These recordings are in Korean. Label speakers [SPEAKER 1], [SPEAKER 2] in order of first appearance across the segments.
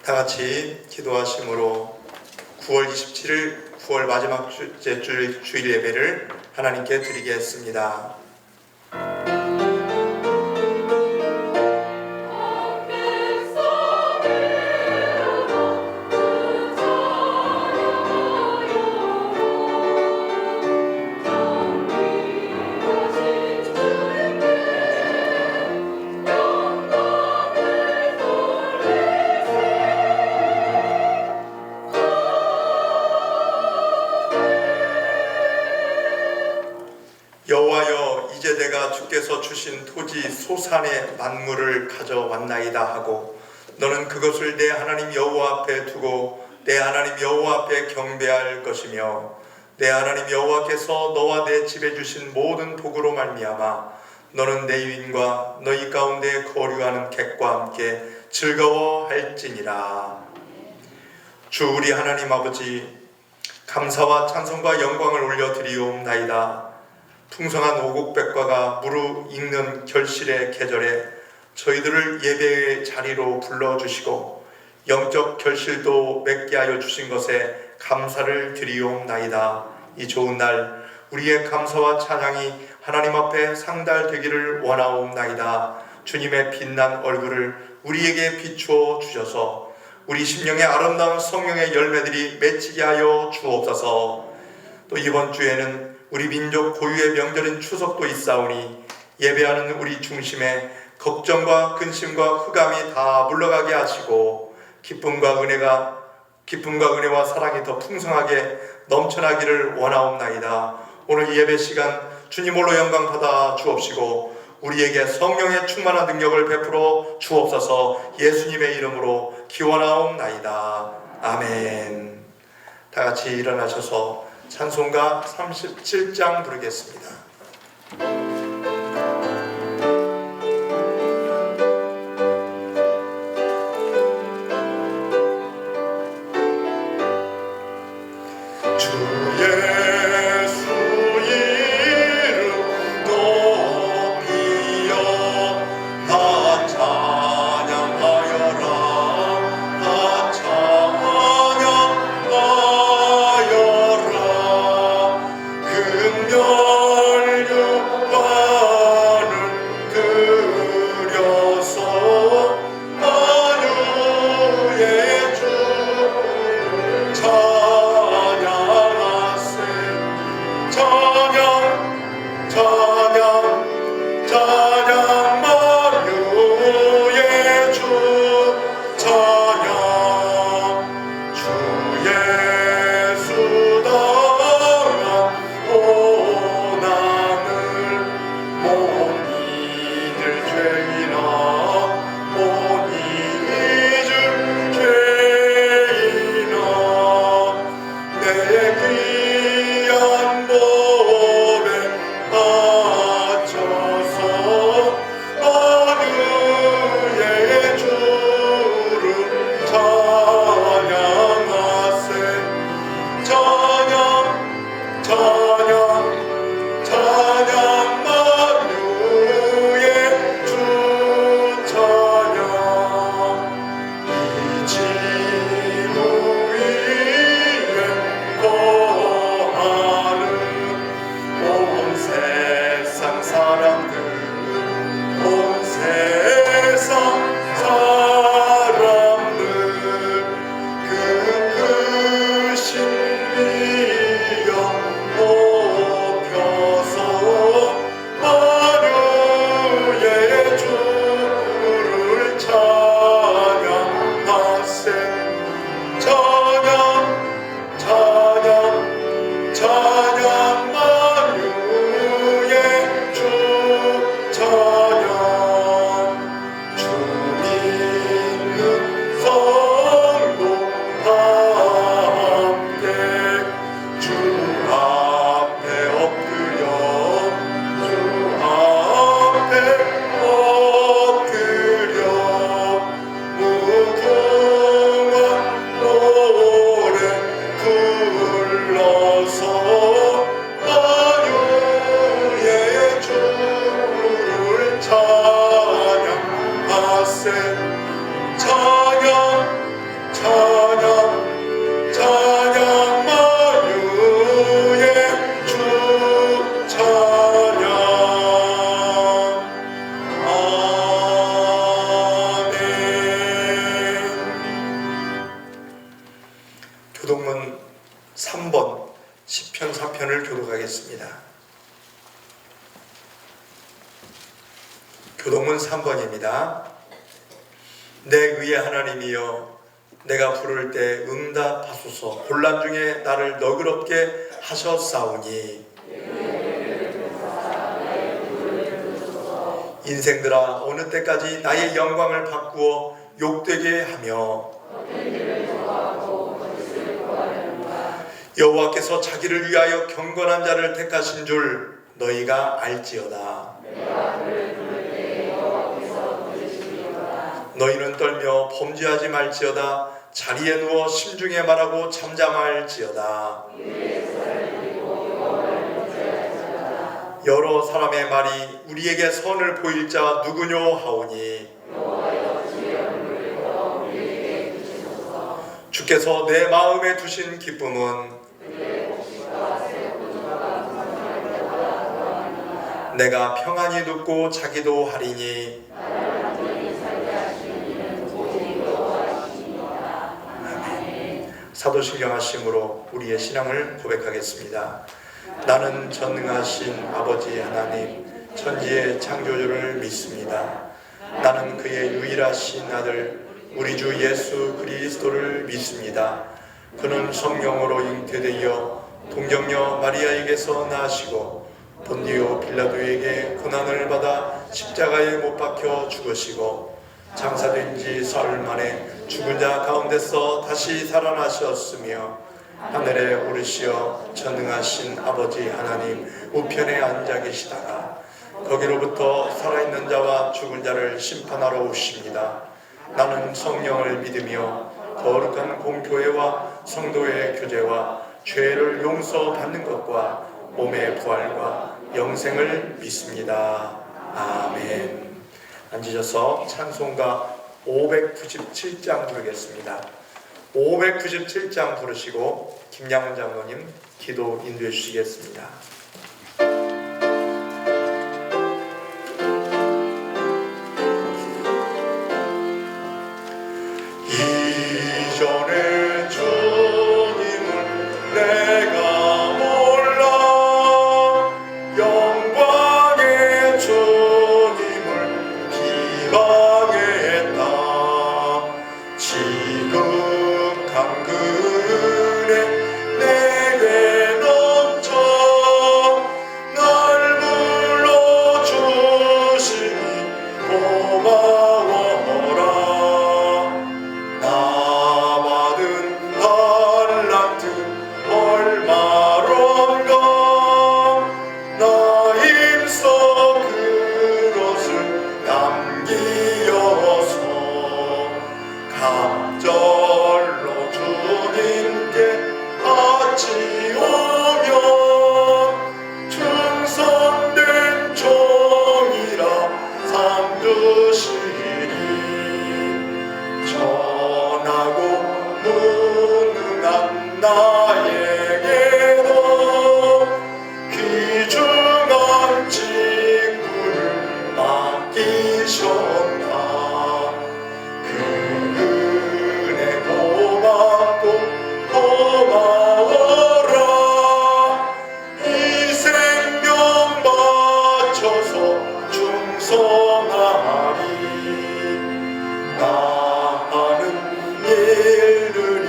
[SPEAKER 1] 다 같이 기도하심으로 9월 27일 9월 마지막 주일 예배를 하나님께 드리겠습니다. 여호와여, 이제 내가 주께서 주신 토지 소산의 만물을 가져왔나이다 하고 너는 그것을 내 하나님 여호와 앞에 두고 내 하나님 여호와 앞에 경배할 것이며 내 하나님 여호와께서 너와 내 집에 주신 모든 복으로 말미암아 너는 내 유인과 너희 가운데 거류하는 객과 함께 즐거워할지니라. 주 우리 하나님 아버지, 감사와 찬송과 영광을 올려드리옵나이다. 풍성한 오곡백과가 무르익는 결실의 계절에 저희들을 예배의 자리로 불러주시고 영적 결실도 맺게 하여 주신 것에 감사를 드리옵나이다. 이 좋은 날 우리의 감사와 찬양이 하나님 앞에 상달되기를 원하옵나이다. 주님의 빛난 얼굴을 우리에게 비추어 주셔서 우리 심령의 아름다운 성령의 열매들이 맺히게 하여 주옵소서. 또 이번 주에는 우리 민족 고유의 명절인 추석도 있사오니 예배하는 우리 중심에 걱정과 근심과 흑암이 다 물러가게 하시고 기쁨과 은혜와 사랑이 더 풍성하게 넘쳐나기를 원하옵나이다. 오늘 예배 시간 주님 홀로 영광 받아 주옵시고 우리에게 성령의 충만한 능력을 베풀어 주옵소서. 예수님의 이름으로 기원하옵나이다. 아멘. 다 같이 일어나셔서 찬송가 37장 부르겠습니다.
[SPEAKER 2] 연료
[SPEAKER 1] 교동은 3번 시편 4편을 교독하겠습니다. 교동은 3번입니다. 내 의의 하나님이여, 내가 부를 때 응답하소서. 곤란 중에 나를 너그럽게 하셨사오니 인생들아, 어느 때까지 나의 영광을 바꾸어 욕되게 하며 여호와께서 자기를 위하여 경건한 자를 택하신 줄 너희가 알지어다. 너희는 떨며 범죄하지 말지어다. 자리에 누워 심중에 말하고 잠잠할지어다. 여러 사람의 말이 우리에게 선을 보일 자 누구뇨 하오니 주께서 내 마음에 두신 기쁨은 내가 평안히 눕고 자기도 하리니. 사도신경 하심으로 우리의 신앙을 고백하겠습니다. 나는 전능하신 아버지 하나님 천지의 창조주를 믿습니다. 나는 그의 유일하신 아들 우리 주 예수 그리스도를 믿습니다. 그는 성령으로 잉태되어 동정녀 마리아에게서 나시고 본디오 빌라도에게 고난을 받아 십자가에 못 박혀 죽으시고 장사된 지 사흘 만에 죽은 자 가운데서 다시 살아나셨으며 하늘에 오르시어 전능하신 아버지 하나님 우편에 앉아 계시다가 거기로부터 살아있는 자와 죽은 자를 심판하러 오십니다. 나는 성령을 믿으며 거룩한 공교회와 성도의 교제와 죄를 용서받는 것과 몸의 부활과 영생을 믿습니다. 아멘. 앉으셔서 찬송가 597장 부르겠습니다. 597장 부르시고 김양훈 장로님 기도 인도해 주시겠습니다. 이전에 주님을 내가 몰라 영광의 주님을 비방했다. 지금 강근에 내게 넘쳐 날 불러주시니 고마워라. 나 받은 달란트 얼마론가 나 힘써 그것을 남기어서 갑절로 주님께 바치오며 충성된 종이라 상 주시니 전하고 무능한 나에게도 귀중한 직분을 맡기셨다. 그 은혜 고맙고 고마워라. 이 생명 바쳐서 충성하리. 나는 일들이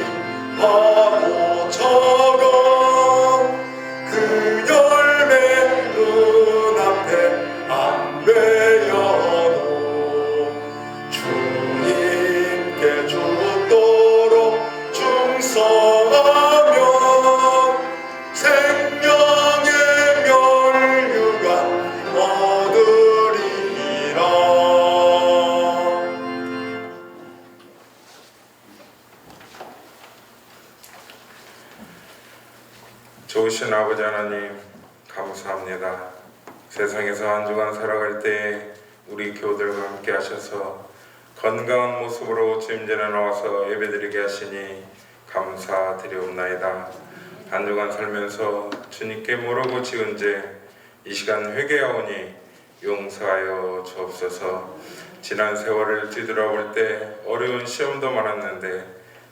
[SPEAKER 1] 바보처럼 그 열매 눈앞에 안 베어도 주님께 죽도록 충성하며 생명의 면류관 얻으리라.
[SPEAKER 2] 좋으신 아버지 하나님 감사합니다. 세상에서 한 주간 살아갈 때에 우리 교우들과 함께 하셔서 건강한 모습으로 주임전에 나와서 예배드리게 하시니 감사드리옵나이다. 한 주간 살면서 주님께 모르고 지은 죄 이 시간 회개하오니 용서하여 주옵소서. 지난 세월을 뒤돌아볼 때 어려운 시험도 많았는데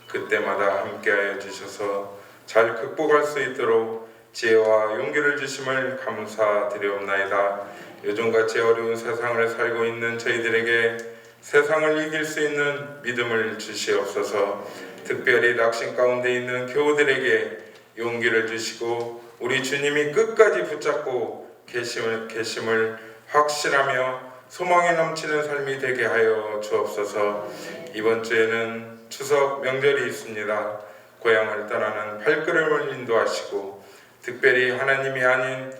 [SPEAKER 2] 그때마다 함께하여 주셔서 잘 극복할 수 있도록 지혜와 용기를 주심을 감사드리옵나이다. 요즘같이 어려운 세상을 살고 있는 저희들에게 세상을 이길 수 있는 믿음을 주시옵소서. 특별히 낙심 가운데 있는 교우들에게 용기를 주시고 우리 주님이 끝까지 붙잡고 계심을 확실하며 소망이 넘치는 삶이 되게 하여 주옵소서. 이번 주에는 추석 명절이 있습니다. 고향을 떠나는 발걸음을 인도하시고 특별히 하나님이 아닌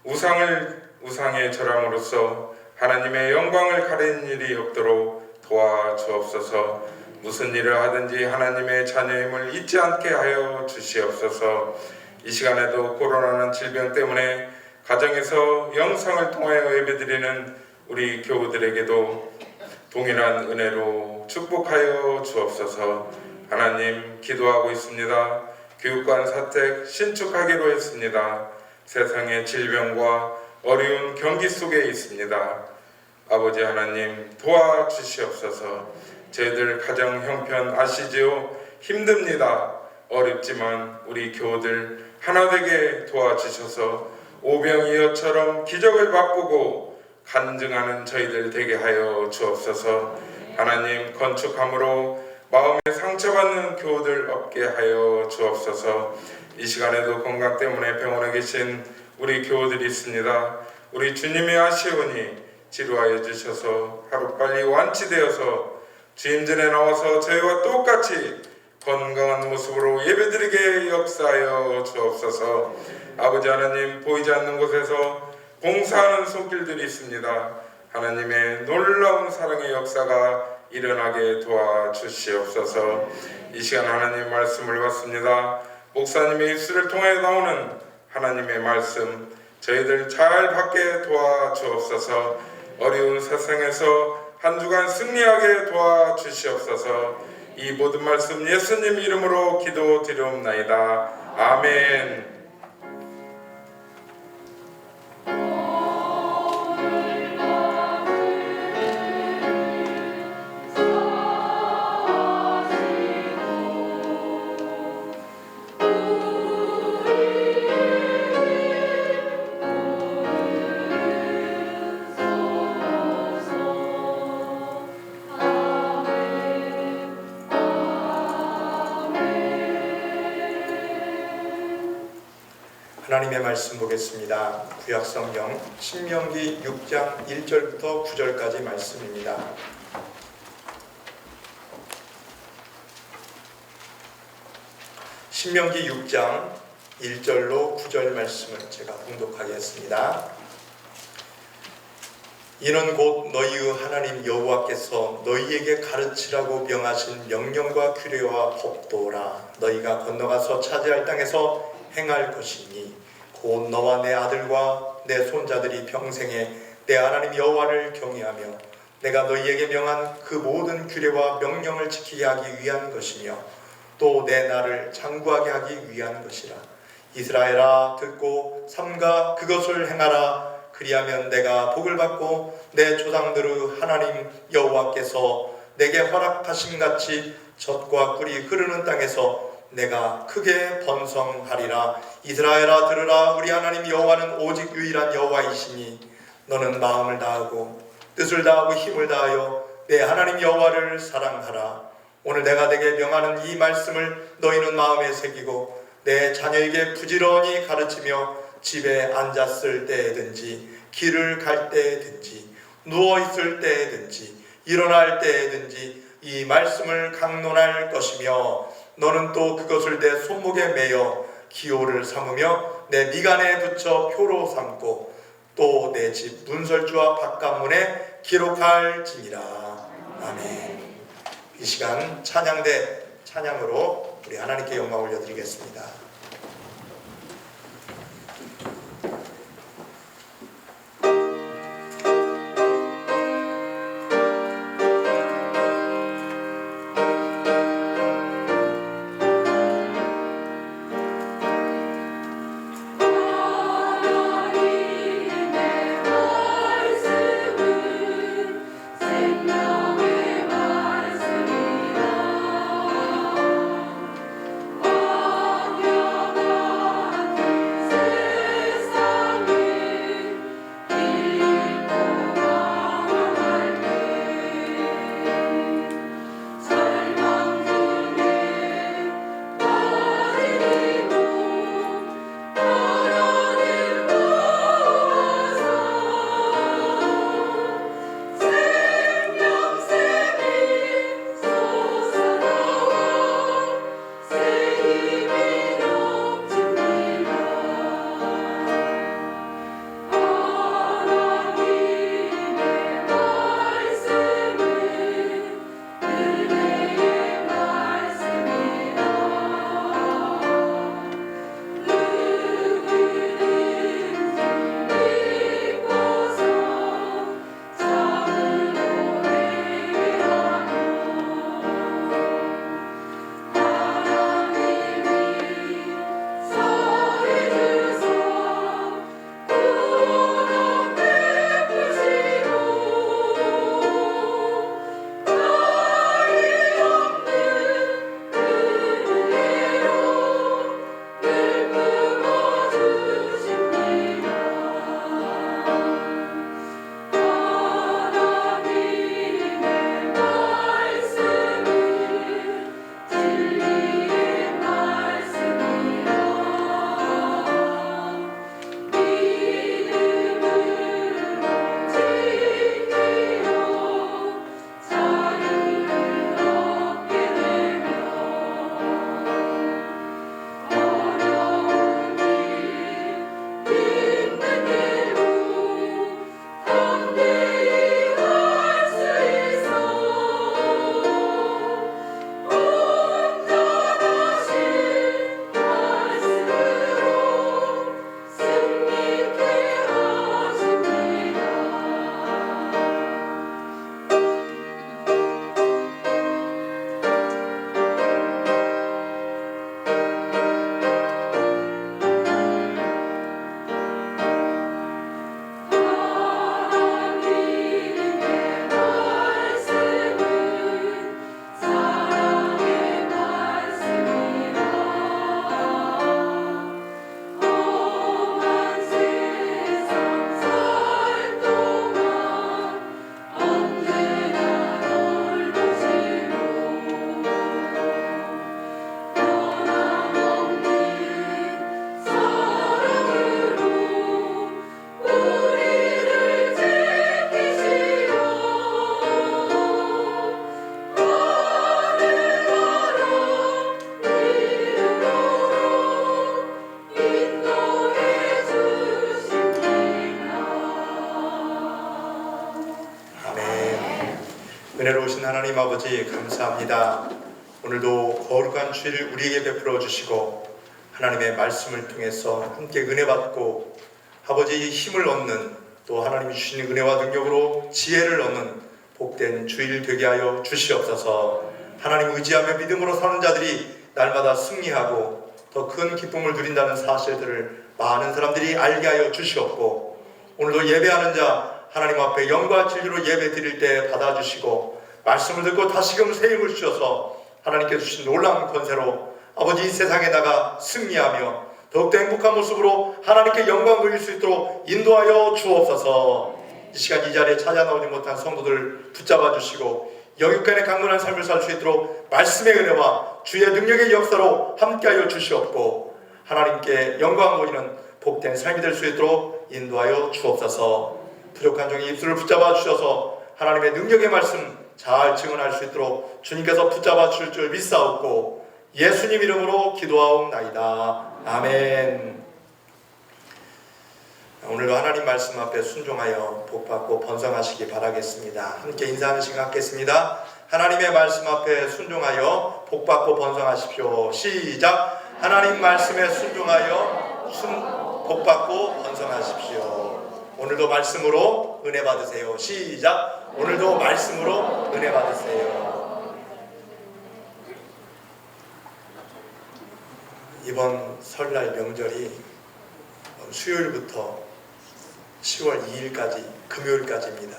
[SPEAKER 2] 우상의 절함으로써 하나님의 영광을 가리는 일이 없도록 도와주옵소서. 무슨 일을 하든지 하나님의 자녀임을 잊지 않게 하여 주시옵소서. 이 시간에도 코로나라는 질병 때문에 가정에서 영상을 통하여 예배드리는 우리 교우들에게도 동일한 은혜로 축복하여 주옵소서. 하나님 기도하고 있습니다. 교육관 사택 신축하기로 했습니다. 세상의 질병과 어려운 경기 속에 있습니다. 아버지 하나님 도와주시옵소서. 저희들 가정 형편 아시지요? 힘듭니다. 어렵지만 우리 교우들 하나 되게 도와주셔서 오병이어처럼 기적을 바꾸고 간증하는 저희들 되게 하여 주옵소서. 하나님 건축함으로 마음에 상처받는 교우들 없게 하여 주옵소서. 이 시간에도 건강 때문에 병원에 계신 우리 교우들이 있습니다. 우리 주님이 아시오니 치료하여 주셔서 하루빨리 완치되어서 주임전에 나와서 저희와 똑같이 건강한 모습으로 예배드리게 역사하여 주옵소서. 아버지 하나님 보이지 않는 곳에서 봉사하는 손길들이 있습니다. 하나님의 놀라운 사랑의 역사가 일어나게 도와주시옵소서. 이 시간 하나님 말씀을 받습니다. 목사님의 입술을 통해 나오는 하나님의 말씀 저희들 잘 받게 도와주옵소서. 어려운 세상에서 한 주간 승리하게 도와주시옵소서. 이 모든 말씀 예수님 이름으로 기도드리옵나이다. 아멘.
[SPEAKER 1] 하나님의 말씀 보겠습니다. 구약성경 신명기 6장 1절부터 9절까지 말씀입니다. 신명기 6장 1절로 9절 말씀을 제가 봉독하겠습니다. 이는 곧 너희의 하나님 여호와께서 너희에게 가르치라고 명하신 명령과 규례와 법도라. 너희가 건너가서 차지할 땅에서 행할 것이니 곧 너와 내 아들과 내 손자들이 평생에 내 하나님 여호와를 경외하며 내가 너희에게 명한 그 모든 규례와 명령을 지키게 하기 위한 것이며 또 내 나를 장구하게 하기 위한 것이라. 이스라엘아 듣고 삼가 그것을 행하라. 그리하면 내가 복을 받고 내 조상들의 하나님 여호와께서 내게 허락하신 같이 젖과 꿀이 흐르는 땅에서 내가 크게 번성하리라. 이스라엘아 들으라. 우리 하나님 여호와는 오직 유일한 여호와이시니 너는 마음을 다하고 뜻을 다하고 힘을 다하여 내 하나님 여호와를 사랑하라. 오늘 내가 내게 명하는 이 말씀을 너희는 마음에 새기고 내 자녀에게 부지런히 가르치며 집에 앉았을 때든지 길을 갈 때든지 누워있을 때든지 일어날 때든지 이 말씀을 강론할 것이며 너는 또 그것을 내 손목에 매여 기호를 삼으며 내 미간에 붙여 표로 삼고 또 내 집 문설주와 바깥문에 기록할지니라. 아멘. 이 시간 찬양대 찬양으로 우리 하나님께 영광 올려드리겠습니다.
[SPEAKER 3] 생명의 말씀이라
[SPEAKER 1] 하나님 아버지 감사합니다. 오늘도 거룩한 주일을 우리에게 베풀어 주시고 하나님의 말씀을 통해서 함께 은혜 받고 아버지의 힘을 얻는, 또 하나님이 주시는 은혜와 능력으로 지혜를 얻는 복된 주일 되게 하여 주시옵소서. 하나님 의지하며 믿음으로 사는 자들이 날마다 승리하고 더 큰 기쁨을 누린다는 사실들을 많은 사람들이 알게 하여 주시옵고, 오늘도 예배하는 자 하나님 앞에 영과 진리로 예배 드릴 때 받아주시고, 말씀을 듣고 다시금 새 힘을 주셔서 하나님께서 주신 놀라운 권세로 아버지 이 세상에 나가 승리하며 더욱더 행복한 모습으로 하나님께 영광 돌릴 수 있도록 인도하여 주옵소서. 이 시간 이 자리에 찾아 나오지 못한 성도들 붙잡아 주시고 영육간의 강건한 삶을 살 수 있도록 말씀의 은혜와 주의 능력의 역사로 함께하여 주시옵고, 하나님께 영광 돌리는 복된 삶이 될 수 있도록 인도하여 주옵소서. 부족한 종의 입술을 붙잡아 주셔서 하나님의 능력의 말씀 잘 증언할 수 있도록 주님께서 붙잡아 주실 줄 믿사옵고 예수님 이름으로 기도하옵나이다. 아멘. 오늘도 하나님 말씀 앞에 순종하여 복받고 번성하시기 바라겠습니다. 함께 인사하는 시간 갖겠습니다. 하나님의 말씀 앞에 순종하여 복받고 번성하십시오. 시작. 하나님 말씀에 순종하여 복받고 번성하십시오. 오늘도 말씀으로 은혜 받으세요. 시작. 오늘도 말씀으로 은혜 받으세요. 이번 설날 명절이 수요일부터 10월 2일까지 금요일까지입니다.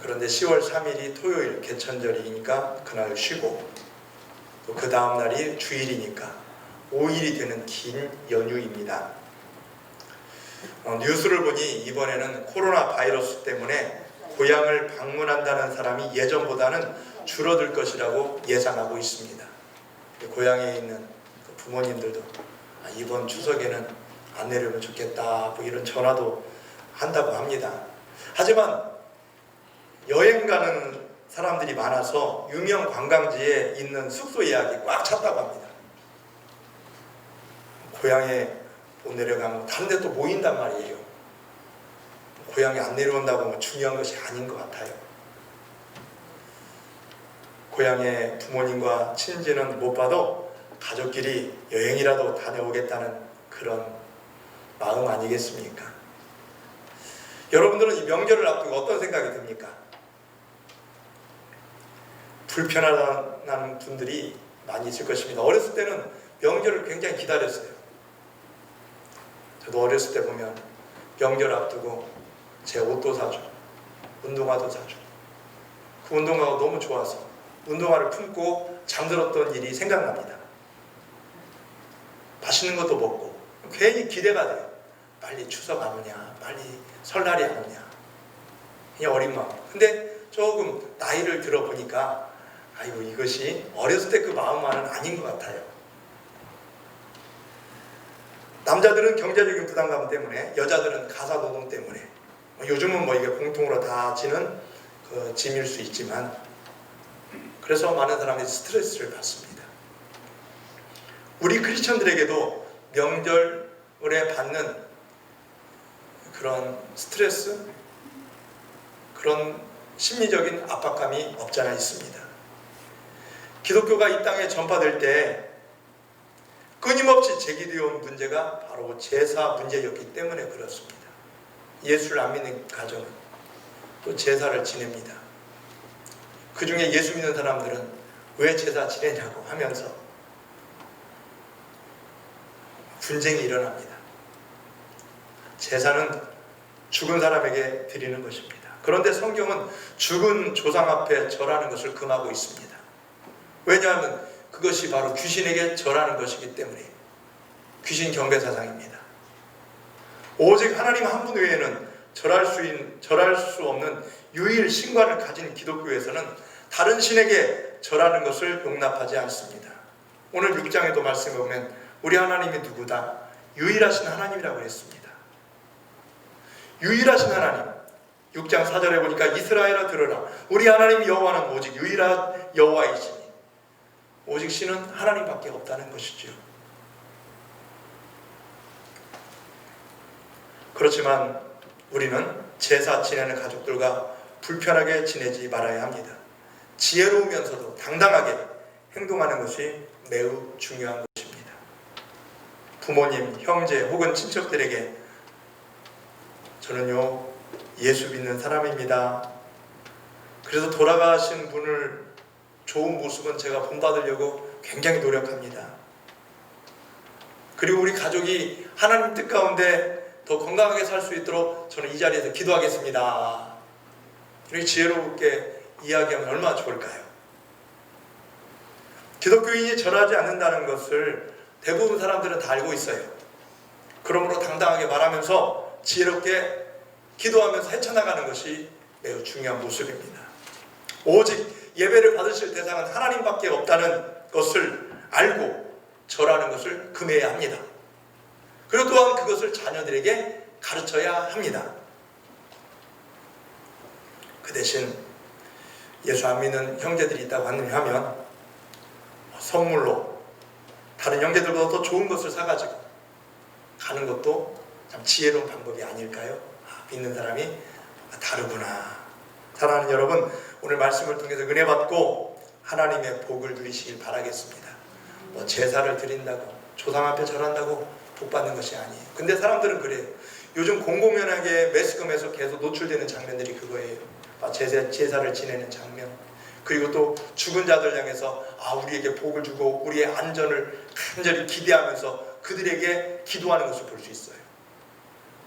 [SPEAKER 1] 그런데 10월 3일이 토요일 개천절이니까 그날 쉬고, 또 그 다음 날이 주일이니까 5일이 되는 긴 연휴입니다. 뉴스를 보니 이번에는 코로나 바이러스 때문에 고향을 방문한다는 사람이 예전보다는 줄어들 것이라고 예상하고 있습니다. 고향에 있는 부모님들도 이번 추석에는 안 내려오면 좋겠다, 뭐 이런 전화도 한다고 합니다. 하지만 여행 가는 사람들이 많아서 유명 관광지에 있는 숙소 예약이 꽉 찼다고 합니다. 고향에 못 내려가면 다른 데 또 모인단 말이에요. 고향에 안 내려온다고 뭐 중요한 것이 아닌 것 같아요. 고향에 부모님과 친지는 못 봐도 가족끼리 여행이라도 다녀오겠다는 그런 마음 아니겠습니까? 여러분들은 이 명절을 앞두고 어떤 생각이 듭니까? 불편하다는 분들이 많이 있을 것입니다. 어렸을 때는 명절을 굉장히 기다렸어요. 저도 어렸을 때 보면 명절 앞두고 제 옷도 사주고 운동화도 사주고, 그 운동화가 너무 좋아서 운동화를 품고 잠들었던 일이 생각납니다. 맛있는 것도 먹고 괜히 기대가 돼요. 빨리 추석 안 오냐, 빨리 설날이 안 오냐, 그냥 어린 마음. 근데 조금 나이를 들어보니까 아이고, 이것이 어렸을 때 그 마음만은 아닌 것 같아요. 남자들은 경제적인 부담감 때문에, 여자들은 가사 노동 때문에, 요즘은 뭐 이게 공통으로 다 지는 그 짐일 수 있지만, 그래서 많은 사람들이 스트레스를 받습니다. 우리 크리스천들에게도 명절에 받는 그런 스트레스, 그런 심리적인 압박감이 없지 않아 있습니다. 기독교가 이 땅에 전파될 때 끊임없이 제기되어 온 문제가 바로 제사 문제였기 때문에 그렇습니다. 예수를 안 믿는 가정은 또 제사를 지냅니다. 그 중에 예수 믿는 사람들은 왜 제사 지내냐고 하면서 분쟁이 일어납니다. 제사는 죽은 사람에게 드리는 것입니다. 그런데 성경은 죽은 조상 앞에 절하는 것을 금하고 있습니다. 왜냐하면 그것이 바로 귀신에게 절하는 것이기 때문에. 귀신 경배 사상입니다. 오직 하나님 한 분 외에는 절할 수 없는 유일 신관을 가진 기독교에서는 다른 신에게 절하는 것을 용납하지 않습니다. 오늘 6장에도 말씀해 보면 우리 하나님이 누구다? 유일하신 하나님이라고 했습니다. 유일하신 하나님. 6장 4절에 보니까 이스라엘아 들으라. 우리 하나님 여호와는 오직 유일한 여호와이시니. 오직 신은 하나님밖에 없다는 것이지요. 그렇지만 우리는 제사 지내는 가족들과 불편하게 지내지 말아야 합니다. 지혜로우면서도 당당하게 행동하는 것이 매우 중요한 것입니다. 부모님, 형제 혹은 친척들에게 저는요 예수 믿는 사람입니다. 그래서 돌아가신 분을 좋은 모습은 제가 본받으려고 굉장히 노력합니다. 그리고 우리 가족이 하나님 뜻 가운데 더 건강하게 살 수 있도록 저는 이 자리에서 기도하겠습니다. 이렇게 지혜롭게 이야기하면 얼마나 좋을까요? 기독교인이 절하지 않는다는 것을 대부분 사람들은 다 알고 있어요. 그러므로 당당하게 말하면서 지혜롭게 기도하면서 헤쳐나가는 것이 매우 중요한 모습입니다. 오직 예배를 받으실 대상은 하나님밖에 없다는 것을 알고 절하는 것을 금해야 합니다. 그리고 또한 그것을 자녀들에게 가르쳐야 합니다. 그 대신 예수 안 믿는 형제들이 있다고 하면 선물로 다른 형제들보다 더 좋은 것을 사가지고 가는 것도 참 지혜로운 방법이 아닐까요? 믿는 사람이 다르구나. 사랑하는 여러분, 오늘 말씀을 통해서 은혜 받고 하나님의 복을 누리시길 바라겠습니다. 제사를 드린다고 조상 앞에 절한다고 복 받는 것이 아니에요. 근데 사람들은 그래요. 요즘 공공연하게 매스컴에서 계속 노출되는 장면들이 그거예요. 제사를 지내는 장면. 그리고 또 죽은 자들 향해서 우리에게 복을 주고 우리의 안전을 간절히 기대하면서 그들에게 기도하는 것을 볼 수 있어요.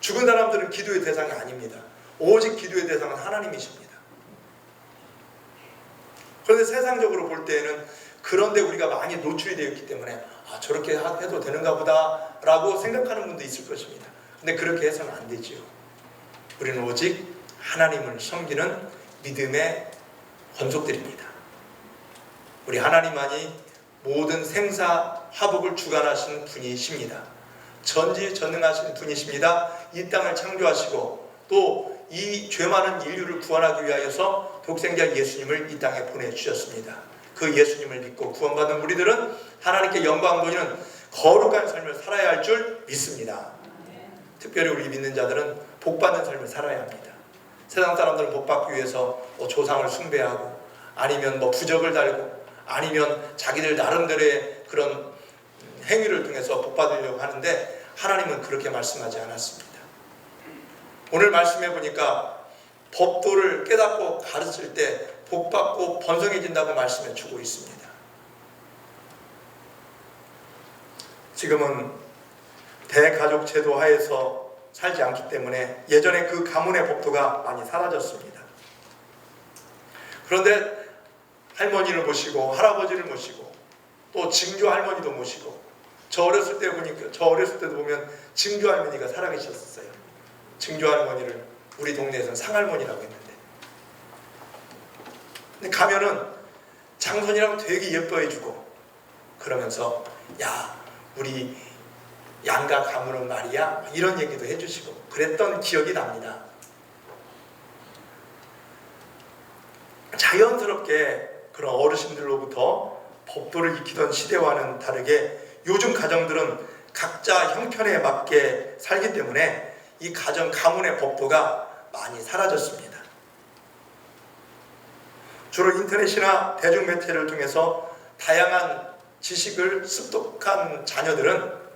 [SPEAKER 1] 죽은 사람들은 기도의 대상이 아닙니다. 오직 기도의 대상은 하나님이십니다. 그런데 세상적으로 볼 때에는 그런데 우리가 많이 노출이 되어 있기 때문에 저렇게 해도 되는가 보다 라고 생각하는 분도 있을 것입니다. 근데 그렇게 해서는 안 되지요. 우리는 오직 하나님을 섬기는 믿음의 권속들입니다. 우리 하나님만이 모든 생사화복을 주관하신 분이십니다. 전지전능하신 분이십니다. 이 땅을 창조하시고 또 이 죄 많은 인류를 구원하기 위하여서 독생자 예수님을 이 땅에 보내주셨습니다. 그 예수님을 믿고 구원받은 우리들은 하나님께 영광 돌리는 거룩한 삶을 살아야 할 줄 믿습니다. 특별히 우리 믿는 자들은 복받는 삶을 살아야 합니다. 세상 사람들은 복받기 위해서 조상을 숭배하고 아니면 부적을 달고 아니면 자기들 나름대로의 그런 행위를 통해서 복받으려고 하는데 하나님은 그렇게 말씀하지 않았습니다. 오늘 말씀해 보니까 법도를 깨닫고 가르칠 때 복받고 번성해진다고 말씀해 주고 있습니다. 지금은 대가족 제도 하에서 살지 않기 때문에 예전에 그 가문의 법도가 많이 사라졌습니다. 그런데 할머니를 모시고 할아버지를 모시고 또 증조 할머니도 모시고 저 어렸을 때도 보면 증조 할머니가 살아계셨어요. 증조 할머니를 우리 동네에서는 상할머니라고 했는데 근데 가면은 장손이랑 되게 예뻐해주고 그러면서 우리 양가 가문은 말이야 이런 얘기도 해주시고 그랬던 기억이 납니다. 자연스럽게 그런 어르신들로부터 법도를 익히던 시대와는 다르게 요즘 가정들은 각자 형편에 맞게 살기 때문에 이 가문의 법도가 많이 사라졌습니다. 주로 인터넷이나 대중매체를 통해서 다양한 지식을 습득한 자녀들은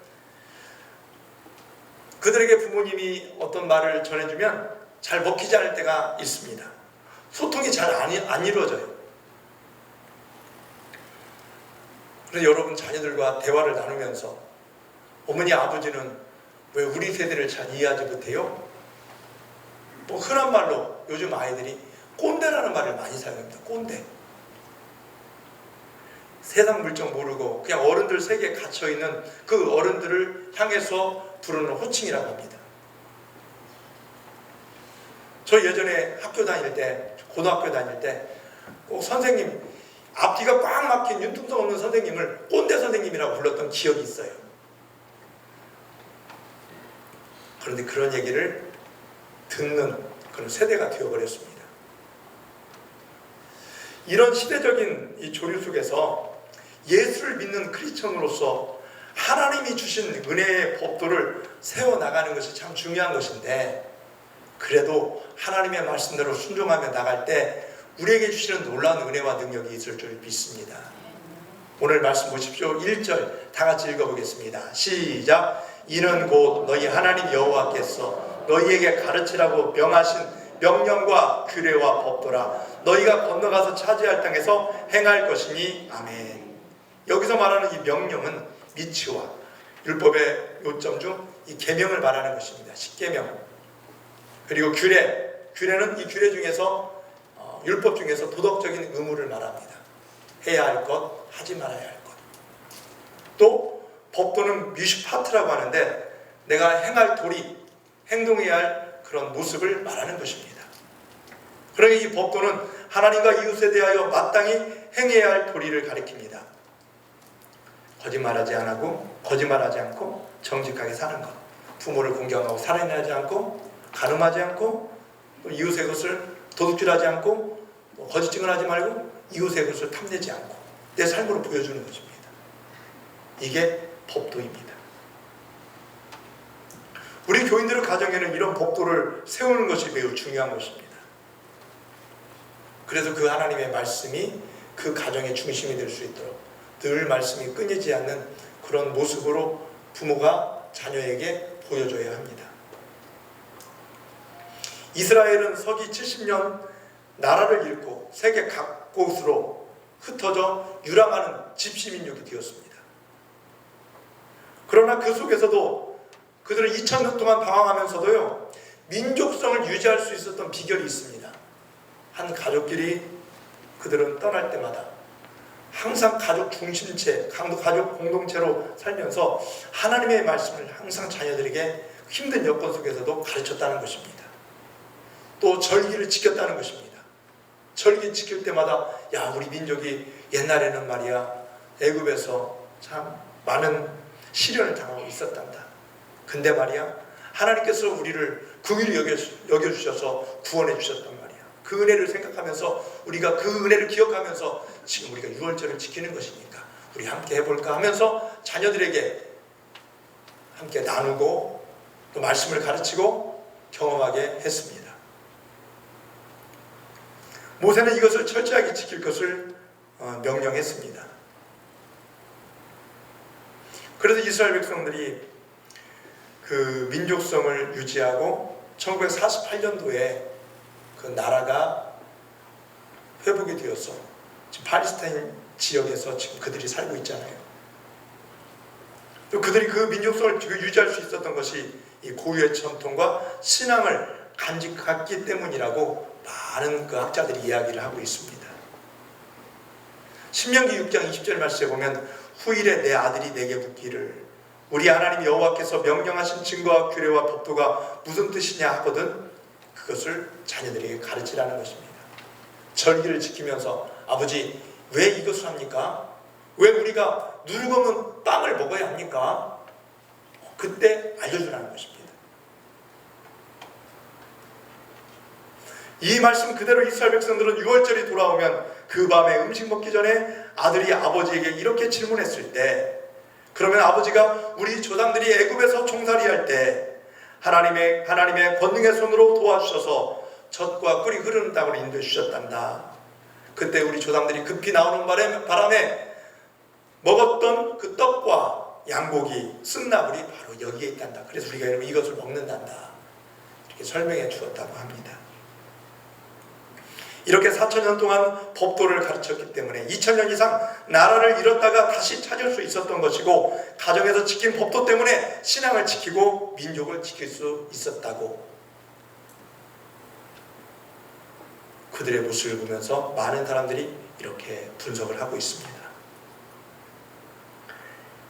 [SPEAKER 1] 그들에게 부모님이 어떤 말을 전해주면 잘 먹히지 않을 때가 있습니다. 소통이 잘 안 이루어져요. 그래서 여러분 자녀들과 대화를 나누면서 어머니 아버지는 왜 우리 세대를 잘 이해하지 못해요? 흔한 말로 요즘 아이들이 꼰대라는 말을 많이 사용합니다. 꼰대. 세상 물정 모르고 그냥 어른들 세계에 갇혀있는 그 어른들을 향해서 부르는 호칭이라고 합니다. 저 예전에 학교 다닐 때 고등학교 다닐 때 꼭 선생님 앞뒤가 꽉 막힌 융통성 없는 선생님을 꼰대 선생님이라고 불렀던 기억이 있어요. 그런데 그런 얘기를 듣는 그런 세대가 되어버렸습니다. 이런 시대적인 이 조류 속에서 예수를 믿는 크리스천으로서 하나님이 주신 은혜의 법도를 세워나가는 것이 참 중요한 것인데 그래도 하나님의 말씀대로 순종하며 나갈 때 우리에게 주시는 놀라운 은혜와 능력이 있을 줄 믿습니다. 오늘 말씀 보십시오. 1절 다 같이 읽어보겠습니다. 시작. 이는 곧 너희 하나님 여호와께서 너희에게 가르치라고 명하신 명령과 규례와 법도라. 너희가 건너가서 차지할 땅에서 행할 것이니. 아멘. 여기서 말하는 이 명령은 미치와 율법의 요점 중 이 계명을 말하는 것입니다. 십계명. 그리고 규례는 이 규례 중에서 율법 중에서 도덕적인 의무를 말합니다. 해야 할 것, 하지 말아야 할 것. 또 법도는 뮤시파트라고 하는데 내가 행할 도리, 행동해야 할 그런 모습을 말하는 것입니다. 그러니 이 법도는 하나님과 이웃에 대하여 마땅히 행해야 할 도리를 가리킵니다. 거짓말하지 않고 정직하게 사는 것, 부모를 공경하고 살인하지 않고 간음하지 않고 또 이웃의 것을 도둑질하지 않고 거짓 증언하지 말고 이웃의 것을 탐내지 않고 내 삶으로 보여주는 것입니다. 이게 법도입니다. 우리 교인들의 가정에는 이런 법도를 세우는 것이 매우 중요한 것입니다. 그래서 그 하나님의 말씀이 그 가정의 중심이 될 수 있도록 늘 말씀이 끊이지 않는 그런 모습으로 부모가 자녀에게 보여줘야 합니다. 이스라엘은 서기 70년 나라를 잃고 세계 각곳으로 흩어져 유랑하는 집시민족이 되었습니다. 그러나 그 속에서도 그들은 2000년 동안 방황하면서도요, 민족성을 유지할 수 있었던 비결이 있습니다. 한 가족끼리 그들은 떠날 때마다 항상 가족 중심체, 가족 공동체로 살면서 하나님의 말씀을 항상 자녀들에게 힘든 여건 속에서도 가르쳤다는 것입니다. 또 절기를 지켰다는 것입니다. 절기 지킬 때마다 야, 우리 민족이 옛날에는 말이야 애굽에서 참 많은 시련을 당하고 있었단다. 근데 말이야 하나님께서 우리를 긍휼히 여겨주셔서 구원해 주셨단 말이야. 그 은혜를 생각하면서 우리가 그 은혜를 기억하면서 지금 우리가 유월절을 지키는 것이니까 우리 함께 해볼까 하면서 자녀들에게 함께 나누고 또 말씀을 가르치고 경험하게 했습니다. 모세는 이것을 철저하게 지킬 것을 명령했습니다. 그래서 이스라엘 백성들이 그 민족성을 유지하고 1948년도에 그 나라가 회복이 되어서 지금 팔레스타인 지역에서 지금 그들이 살고 있잖아요. 또 그들이 그 민족성을 유지할 수 있었던 것이 이 고유의 전통과 신앙을 간직했기 때문이라고 많은 그 학자들이 이야기를 하고 있습니다. 신명기 6장 20절 말씀에 보면 후일에 내 아들이 내게 묻기를 우리 하나님 여호와께서 명령하신 증거와 규례와 법도가 무슨 뜻이냐 하거든 그것을 자녀들에게 가르치라는 것입니다. 절기를 지키면서 아버지 왜 이것을 합니까? 왜 우리가 누룩 없는 빵을 먹어야 합니까? 그때 알려주라는 것입니다. 이 말씀 그대로 이스라엘 백성들은 6월절이 돌아오면 그 밤에 음식 먹기 전에 아들이 아버지에게 이렇게 질문했을 때 그러면 아버지가 우리 조상들이 애굽에서 종살이할 때 하나님의 권능의 손으로 도와주셔서 젖과 꿀이 흐르는 땅으로 인도해 주셨단다. 그때 우리 조상들이 급히 나오는 바람에 먹었던 그 떡과 양고기, 쓴나물이 바로 여기에 있단다. 그래서 우리가 이것을 먹는단다. 이렇게 설명해 주었다고 합니다. 이렇게 4000년 동안 법도를 가르쳤기 때문에 2000년 이상 나라를 잃었다가 다시 찾을 수 있었던 것이고 가정에서 지킨 법도 때문에 신앙을 지키고 민족을 지킬 수 있었다고 그들의 모습을 보면서 많은 사람들이 이렇게 분석을 하고 있습니다.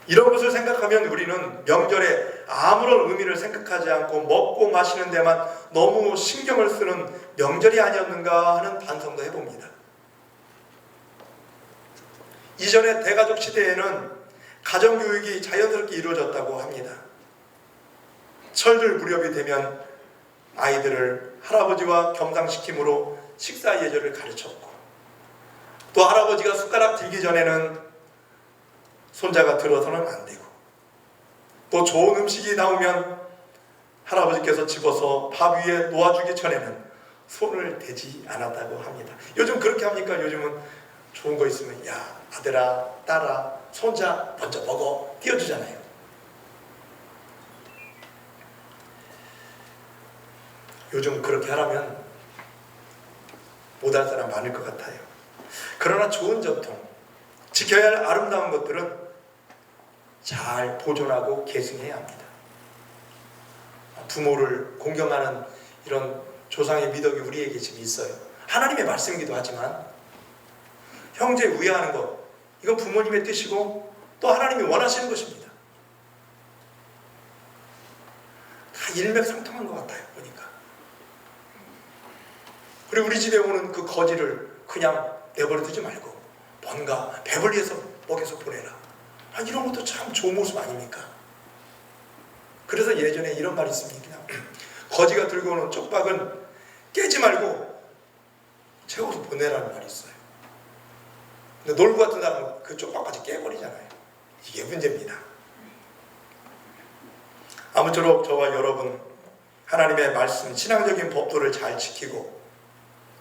[SPEAKER 1] 이런 것을 생각하면 우리는 명절에 아무런 의미를 생각하지 않고 먹고 마시는 데만 너무 신경을 쓰는 명절이 아니었는가 하는 반성도 해봅니다. 이전에 대가족 시대에는 가정교육이 자연스럽게 이루어졌다고 합니다. 설들 무렵이 되면 아이들을 할아버지와 겸상시킴으로 식사 예절을 가르쳤고 또 할아버지가 숟가락 들기 전에는 손자가 들어서는 안 되고 또 좋은 음식이 나오면 할아버지께서 집어서 밥 위에 놓아주기 전에는 손을 대지 않았다고 합니다. 요즘 그렇게 합니까? 요즘은 좋은 거 있으면 야 아들아 딸아 손자 먼저 먹어 띄워주잖아요. 요즘 그렇게 하라면 못할 사람 많을 것 같아요. 그러나 좋은 전통, 지켜야 할 아름다운 것들은 잘 보존하고 계승해야 합니다. 부모를 공경하는 이런 조상의 미덕이 우리에게 지금 있어요. 하나님의 말씀이기도 하지만 형제 우애하는 것, 이건 부모님의 뜻이고 또 하나님이 원하시는 것입니다. 다 일맥상통한 것 같아요, 보니까. 그리고 우리 집에 오는 그 거지를 그냥 내버려 두지 말고 뭔가 배불리해서 먹여서 보내라. 이런 것도 참 좋은 모습 아닙니까? 그래서 예전에 이런 말이 있습니다. 거지가 들고 오는 쪽박은 깨지 말고 채워서 보내라는 말이 있어요. 근데 놀고 같은 사람은 그 쪽박까지 깨버리잖아요. 이게 문제입니다. 아무쪼록 저와 여러분 하나님의 말씀, 신앙적인 법도를 잘 지키고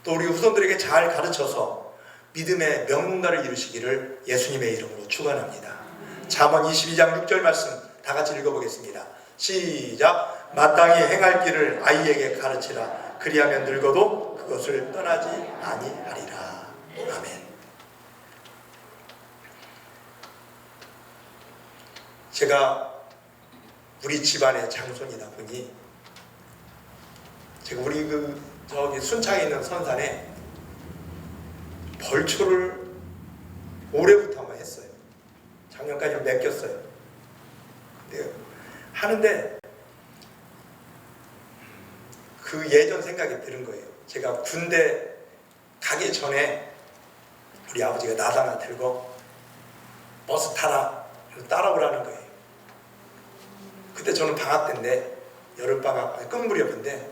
[SPEAKER 1] 또 우리 후손들에게 잘 가르쳐서 믿음의 명문가를 이루시기를 예수님의 이름으로 축원합니다. 잠언 22장 6절 말씀 다 같이 읽어보겠습니다. 시작. 마땅히 행할 길을 아이에게 가르치라. 그리하면 늙어도 그것을 떠나지 아니하리라. 아멘. 제가 우리 집안의 장손이다 보니 제가 우리 저기 순창에 있는 선산에 벌초를 올해부터 한번 했어요. 작년까지 맡겼어요. 근데 하는데 그 예전 생각이 드는 거예요. 제가 군대 가기 전에 우리 아버지가 나다나 들고 버스 타라 따라오라는 거예요. 그때 저는 방학 때인데 여름방학 끝무렵인데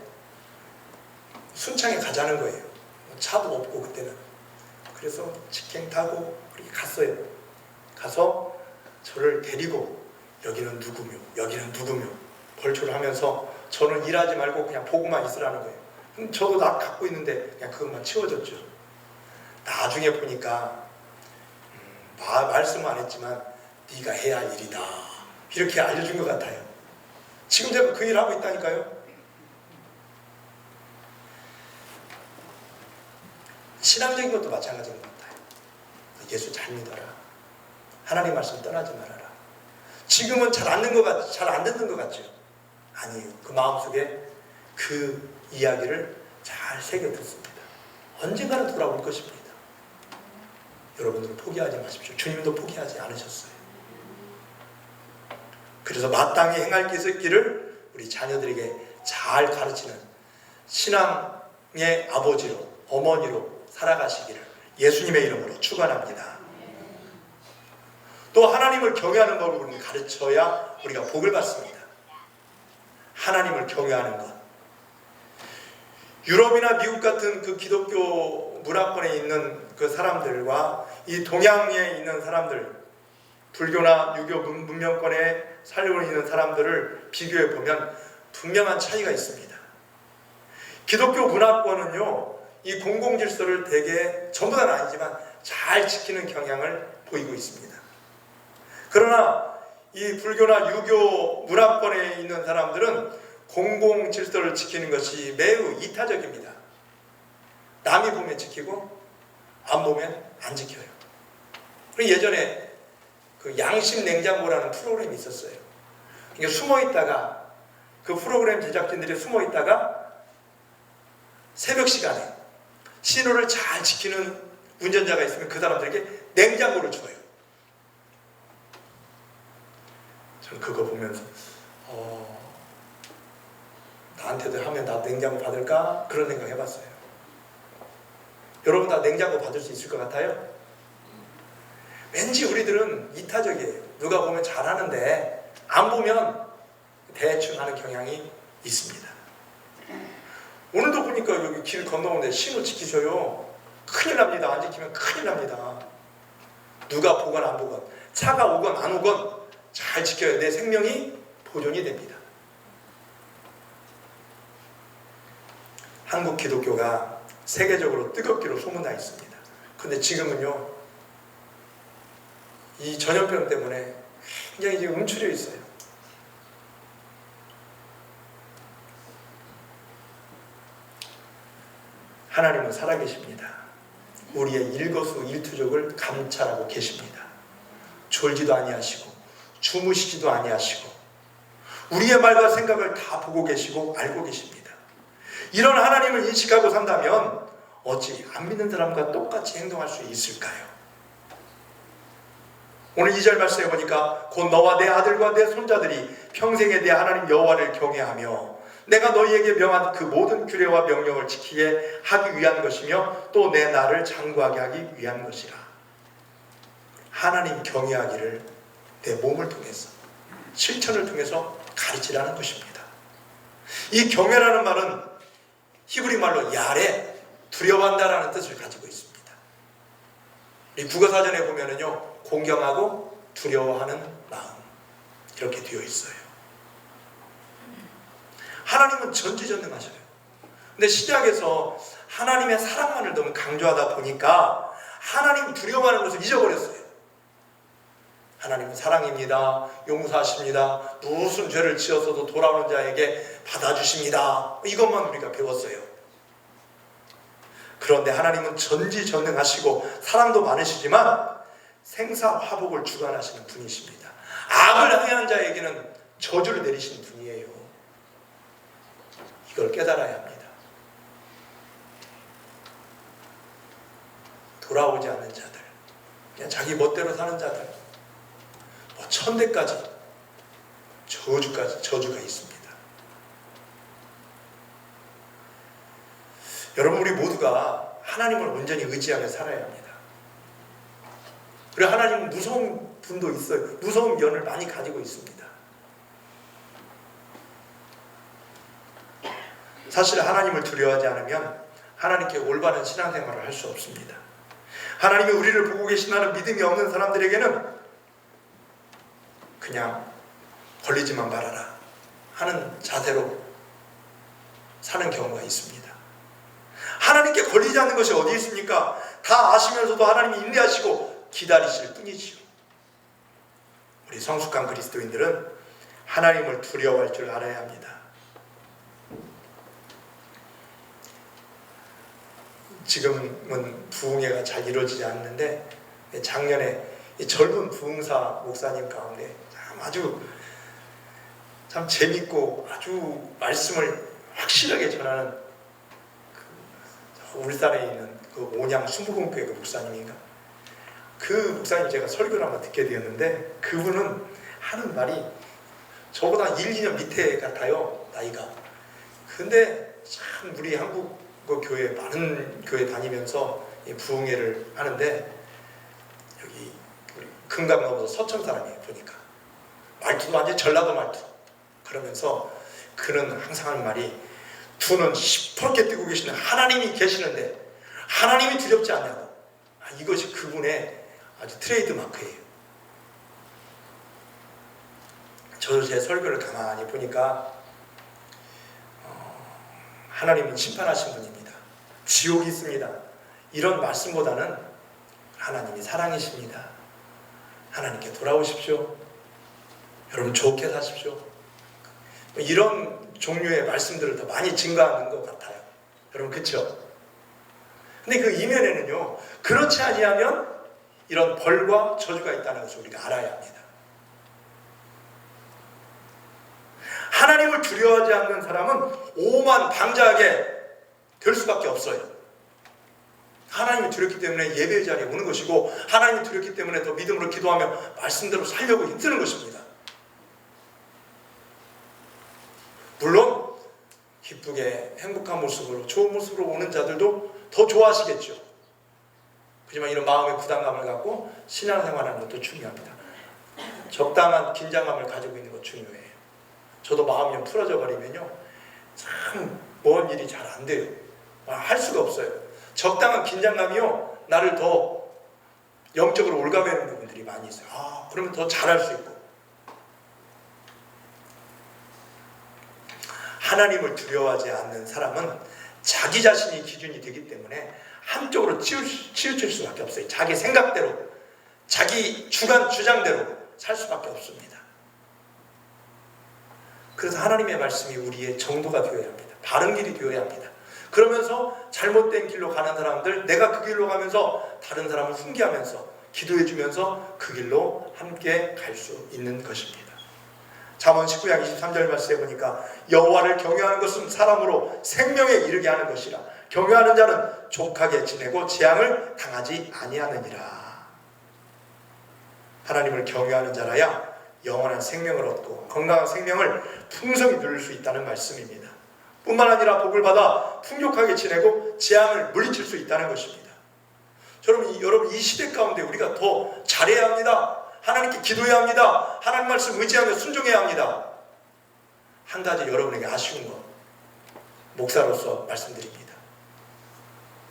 [SPEAKER 1] 순창에 가자는 거예요. 차도 없고 그때는. 그래서 직행 타고 그렇게 갔어요. 가서 저를 데리고 여기는 누구며 여기는 누구며 벌초를 하면서 저는 일하지 말고 그냥 보고만 있으라는 거예요. 그럼 저도 나 갖고 있는데 그냥 그것만 치워줬죠. 나중에 보니까 말씀은 안 했지만 네가 해야 할 일이다 이렇게 알려준 것 같아요. 지금 제가 그 일을 하고 있다니까요. 신앙적인 것도 마찬가지인 것 같아요. 예수 잘 믿어라. 하나님 말씀 떠나지 말아라. 지금은 잘 안 듣는 것 같죠? 아니에요. 그 마음속에 그 이야기를 잘 새겨 듣습니다. 언젠가는 돌아올 것입니다. 여러분들은 포기하지 마십시오. 주님도 포기하지 않으셨어요. 그래서 마땅히 행할 길을 우리 자녀들에게 잘 가르치는 신앙의 아버지로 어머니로 살아가시기를 예수님의 이름으로 축원합니다. 또 하나님을 경외하는 법을 우리는 가르쳐야 우리가 복을 받습니다. 하나님을 경외하는 것. 유럽이나 미국 같은 그 기독교 문화권에 있는 그 사람들과 이 동양에 있는 사람들, 불교나 유교 문명권에 살고 있는 사람들을 비교해 보면 분명한 차이가 있습니다. 기독교 문화권은요, 이 공공질서를 되게 전부 다는 아니지만 잘 지키는 경향을 보이고 있습니다. 그러나 이 불교나 유교 문화권에 있는 사람들은 공공질서를 지키는 것이 매우 이타적입니다. 남이 보면 지키고 안 보면 안 지켜요. 그리고 예전에 그 양심 냉장고라는 프로그램이 있었어요. 그러니까 숨어 있다가 그 프로그램 제작진들이 숨어 있다가 새벽 시간에 신호를 잘 지키는 운전자가 있으면 그 사람들에게 냉장고를 줘요. 저는 그거 보면서 나한테도 하면 나 냉장고 받을까? 그런 생각 해봤어요. 여러분 다 냉장고 받을 수 있을 것 같아요? 왠지 우리들은 이타적이에요. 누가 보면 잘하는데 안 보면 대충 하는 경향이 있습니다. 오늘도 보니까 여기 길 건너오는데 신호 지키셔요. 큰일 납니다. 안 지키면 큰일 납니다. 누가 보건 안 보건 차가 오건 안 오건 잘 지켜야 내 생명이 보존이 됩니다. 한국 기독교가 세계적으로 뜨겁기로 소문나 있습니다. 그런데 지금은요, 이 전염병 때문에 굉장히 지금 움츠려 있어요. 하나님은 살아계십니다. 우리의 일거수일투족을 감찰하고 계십니다. 졸지도 아니하시고 주무시지도 아니하시고 우리의 말과 생각을 다 보고 계시고 알고 계십니다. 이런 하나님을 인식하고 산다면 어찌 안 믿는 사람과 똑같이 행동할 수 있을까요? 오늘 2절 말씀에 보니까 곧 너와 내 아들과 내 손자들이 평생에 내 하나님 여호와를 경외하며 내가 너희에게 명한 그 모든 규례와 명령을 지키게 하기 위한 것이며 또 내 나를 장구하게 하기 위한 것이라. 하나님 경외하기를 내 몸을 통해서 실천을 통해서 가르치라는 것입니다. 이 경외라는 말은 히브리 말로 야레, 두려워한다라는 뜻을 가지고 있습니다. 이 국어사전에 보면은요, 공경하고 두려워하는 마음 이렇게 되어 있어요. 하나님은 전지전능하셔요. 근데 시작에서 하나님의 사랑만을 너무 강조하다 보니까 하나님 두려워하는 것을 잊어버렸어요. 하나님은 사랑입니다. 용서하십니다. 무슨 죄를 지었어도 돌아오는 자에게 받아주십니다. 이것만 우리가 배웠어요. 그런데 하나님은 전지전능하시고 사랑도 많으시지만 생사화복을 주관하시는 분이십니다. 악을 행한 자에게는 저주를 내리시는 분이에요. 이걸 깨달아야 합니다. 돌아오지 않는 자들, 그냥 자기 멋대로 사는 자들, 천대까지 저주가 있습니다. 여러분, 우리 모두가 하나님을 온전히 의지하며 살아야 합니다. 그리고 하나님은 무서운 분도 있어요. 무서운 면을 많이 가지고 있습니다. 사실 하나님을 두려워하지 않으면 하나님께 올바른 신앙생활을 할 수 없습니다. 하나님이 우리를 보고 계신다는 믿음이 없는 사람들에게는 그냥 걸리지만 말아라 하는 자세로 사는 경우가 있습니다. 하나님께 걸리지 않는 것이 어디 있습니까? 다 아시면서도 하나님이 인내하시고 기다리실 뿐이지요. 우리 성숙한 그리스도인들은 하나님을 두려워할 줄 알아야 합니다. 지금은 부흥회가 잘 이루어지지 않는데 작년에 젊은 부흥사 목사님 가운데 아주 참 재밌고 아주 말씀을 확실하게 전하는 울산에 있는 그 온양 순복음교회 그 목사님인가, 그 목사님 제가 설교를 한번 듣게 되었는데 그분은 하는 말이 저보다 1, 2년 밑에 같아요, 나이가. 근데 참 우리 한국 교회 많은 교회 다니면서 부흥회를 하는데 여기 금강 넘어서 서천 사람이에요. 보니까 말투도 완전 전라도 말투. 그러면서 그는 항상 하는 말이 두 눈 시퍼렇게 뜨고 계시는 하나님이 계시는데 하나님이 두렵지 않냐고. 이것이 그분의 아주 트레이드 마크예요. 저도 제 설교를 가만히 보니까 하나님은 심판하신 분입니다. 지옥이 있습니다. 이런 말씀보다는 하나님이 사랑이십니다. 하나님께 돌아오십시오. 여러분 좋게 사십시오. 이런 종류의 말씀들을 더 많이 증가하는 것 같아요. 여러분 그렇죠? 근데 그 이면에는요, 그렇지 아니하면 이런 벌과 저주가 있다는 것을 우리가 알아야 합니다. 하나님을 두려워하지 않는 사람은 오만 방자하게 될 수밖에 없어요. 하나님이 두렵기 때문에 예배의 자리에 오는 것이고 하나님이 두렵기 때문에 더 믿음으로 기도하며 말씀대로 살려고 힘쓰는 것입니다. 물론 기쁘게 행복한 모습으로 좋은 모습으로 오는 자들도 더 좋아하시겠죠. 하지만 이런 마음의 부담감을 갖고 신앙생활하는 것도 중요합니다. 적당한 긴장감을 가지고 있는 것 중요해요. 저도 마음이 좀 풀어져 버리면요, 참 뭔 일이 잘 안 돼요. 할 수가 없어요. 적당한 긴장감이요, 나를 더 영적으로 올가매는 부분들이 많이 있어요. 그러면 더 잘할 수 있고. 하나님을 두려워하지 않는 사람은 자기 자신이 기준이 되기 때문에 한쪽으로 치우칠 수밖에 없어요. 자기 생각대로, 자기 주장대로 살 수밖에 없습니다. 그래서 하나님의 말씀이 우리의 정도가 되어야 합니다. 바른 길이 되어야 합니다. 그러면서 잘못된 길로 가는 사람들, 내가 그 길로 가면서 다른 사람을 훈계하면서 기도해주면서 그 길로 함께 갈 수 있는 것입니다. 잠언 19장 23절 말씀에 보니까 여호와를 경외하는 것은 사람으로 생명에 이르게 하는 것이라 경외하는 자는 족하게 지내고 재앙을 당하지 아니하느니라. 하나님을 경외하는 자라야 영원한 생명을 얻고 건강한 생명을 풍성히 누릴 수 있다는 말씀입니다. 뿐만 아니라 복을 받아 풍족하게 지내고 재앙을 물리칠 수 있다는 것입니다. 여러분 이 시대 가운데 우리가 더 잘해야 합니다. 하나님께 기도해야 합니다. 하나님 말씀 의지하며 순종해야 합니다. 한 가지 여러분에게 아쉬운 것, 목사로서 말씀드립니다.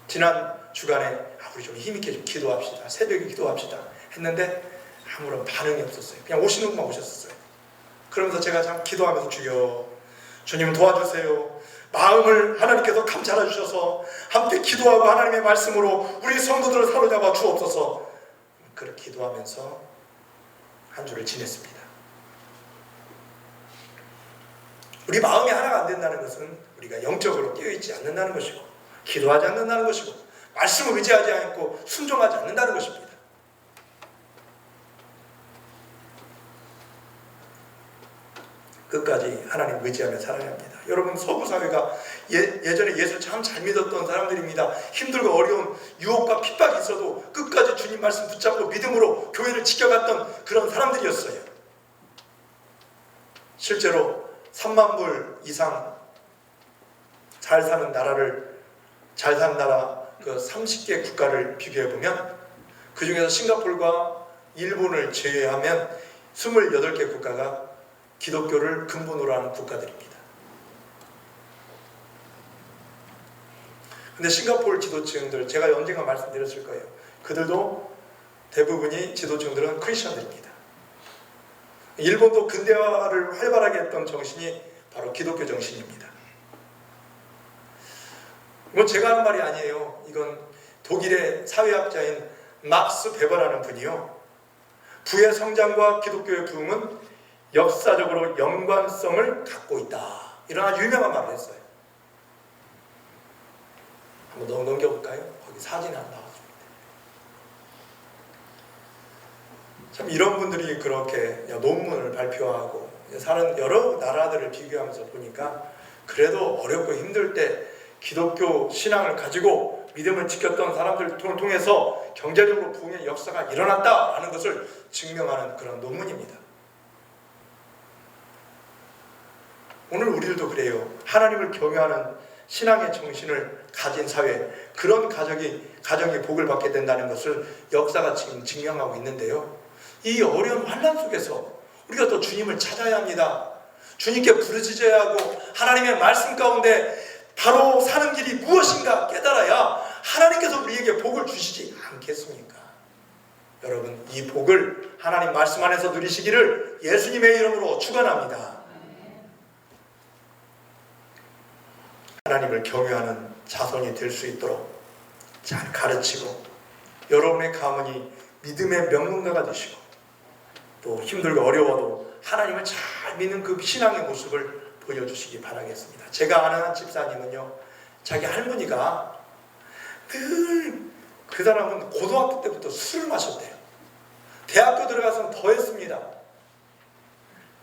[SPEAKER 1] 지난 주간에 우리 좀 힘있게 좀 기도합시다. 새벽에 기도합시다 했는데 아무런 반응이 없었어요. 그냥 오시는 분만 오셨었어요. 그러면서 제가 참 기도하면서 주님 도와주세요. 마음을 하나님께서 감찰해 주셔서 함께 기도하고 하나님의 말씀으로 우리 성도들을 사로잡아 주옵소서. 그렇게 기도하면서 한 주를 지냈습니다. 우리 마음이 하나가 안 된다는 것은 우리가 영적으로 깨어있지 않는다는 것이고 기도하지 않는다는 것이고 말씀을 의지하지 않고 순종하지 않는다는 것입니다. 끝까지 하나님 의지하며 살아야 합니다. 여러분 서구 사회가 예전에 예수 참 잘 믿었던 사람들입니다. 힘들고 어려운 유혹과 핍박이 있어도 끝까지 주님 말씀 붙잡고 믿음으로 교회를 지켜갔던 그런 사람들이었어요. 실제로 3만 불 이상 잘 사는 나라 그 30개 국가를 비교해 보면 그 중에서 싱가포르와 일본을 제외하면 28개 국가가 기독교를 근본으로 하는 국가들입니다. 근데 싱가포르 지도층들, 제가 언젠가 말씀드렸을 거예요. 그들도 대부분이 지도층들은 크리스천들입니다. 일본도 근대화를 활발하게 했던 정신이 바로 기독교 정신입니다. 이건 제가 하는 말이 아니에요. 이건 독일의 사회학자인 막스 베버라는 분이요. 부의 성장과 기독교의 부흥은 역사적으로 연관성을 갖고 있다. 이런 아주 유명한 말을 했어요. 한번 넘겨볼까요? 거기 사진이 안 나왔습니다. 참 이런 분들이 그렇게 논문을 발표하고 사는 여러 나라들을 비교하면서 보니까 그래도 어렵고 힘들 때 기독교 신앙을 가지고 믿음을 지켰던 사람들을 통해서 경제적으로 부흥의 역사가 일어났다라는 것을 증명하는 그런 논문입니다. 오늘 우리들도 그래요. 하나님을 경외하는 신앙의 정신을 가진 사회, 그런 가정이 복을 받게 된다는 것을 역사가 지금 증명하고 있는데요. 이 어려운 환난 속에서 우리가 또 주님을 찾아야 합니다. 주님께 부르짖어야 하고 하나님의 말씀 가운데 바로 사는 길이 무엇인가 깨달아야 하나님께서 우리에게 복을 주시지 않겠습니까? 여러분, 이 복을 하나님 말씀 안에서 누리시기를 예수님의 이름으로 축원합니다. 하나님을 경외하는 자손이 될 수 있도록 잘 가르치고 여러분의 가문이 믿음의 명문가가 되시고 또 힘들고 어려워도 하나님을 잘 믿는 그 신앙의 모습을 보여주시기 바라겠습니다. 제가 아는 한 집사님은요, 자기 할머니가 늘 그 사람은 고등학교 때부터 술을 마셨대요. 대학교 들어가서는 더 했습니다.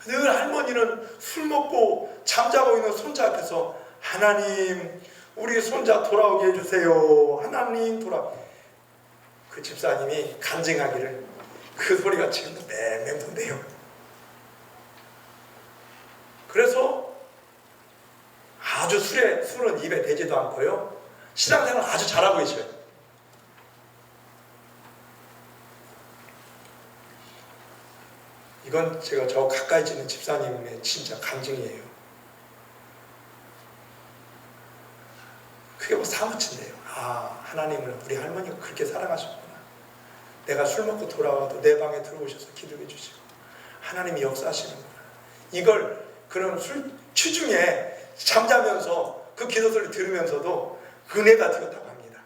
[SPEAKER 1] 늘 할머니는 술 먹고 잠자고 있는 손자 앞에서 하나님 우리 손자 돌아오게 해주세요. 하나님 그 집사님이 간증하기를 그 소리가 지금도 맴맴돈대요. 그래서 아주 술은 입에 대지도 않고요. 신앙생활을 아주 잘하고 계셔요. 이건 제가 저 가까이 지는 집사님의 진짜 간증이에요. 그게 뭐 사무친데요. 아, 하나님을 우리 할머니가 그렇게 사랑하셨구나. 내가 술 먹고 돌아와도 내 방에 들어오셔서 기도해 주시고 하나님이 역사하시는구나. 이걸 그런 술 취중에 잠자면서 그 기도 소리 들으면서도 은혜가 되었다고 합니다.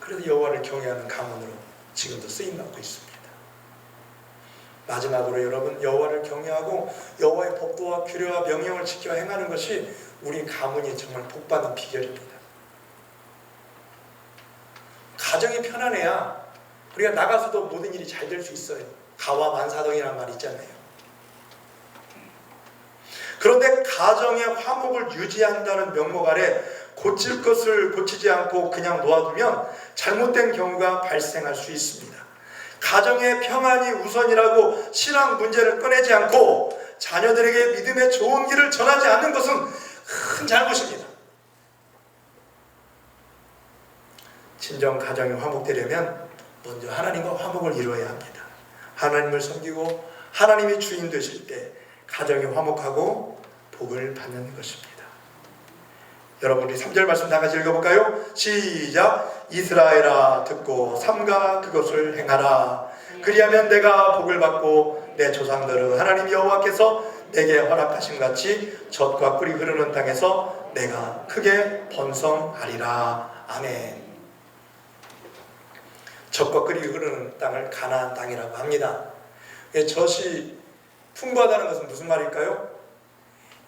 [SPEAKER 1] 그래서 여호와를 경외하는 가문으로 지금도 쓰임받고 있습니다. 마지막으로 여러분, 여호와를 경외하고 여호와의 법도와 규례와 명령을 지켜 행하는 것이 우리 가문이 정말 복받는 비결입니다. 가정이 편안해야 우리가 나가서도 모든 일이 잘 될 수 있어요. 가와만사동이라는 말이 있잖아요. 그런데 가정의 화목을 유지한다는 명목 아래 고칠 것을 고치지 않고 그냥 놓아두면 잘못된 경우가 발생할 수 있습니다. 가정의 평안이 우선이라고 신앙 문제를 꺼내지 않고 자녀들에게 믿음의 좋은 길을 전하지 않는 것은 큰 잘못입니다. 진정 가정이 화목되려면 먼저 하나님과 화목을 이루어야 합니다. 하나님을 섬기고 하나님이 주인 되실 때 가정이 화목하고 복을 받는 것입니다. 여러분, 우리 3절 말씀 다 같이 읽어볼까요? 시작! 이스라엘아 듣고 삼가 그것을 행하라. 그리하면 내가 복을 받고 내 조상들은 하나님 여호와께서 내게 허락하신 같이 젖과 꿀이 흐르는 땅에서 내가 크게 번성하리라. 아멘. 젖과 꿀이 흐르는 땅을 가나안 땅이라고 합니다. 젖이 풍부하다는 것은 무슨 말일까요?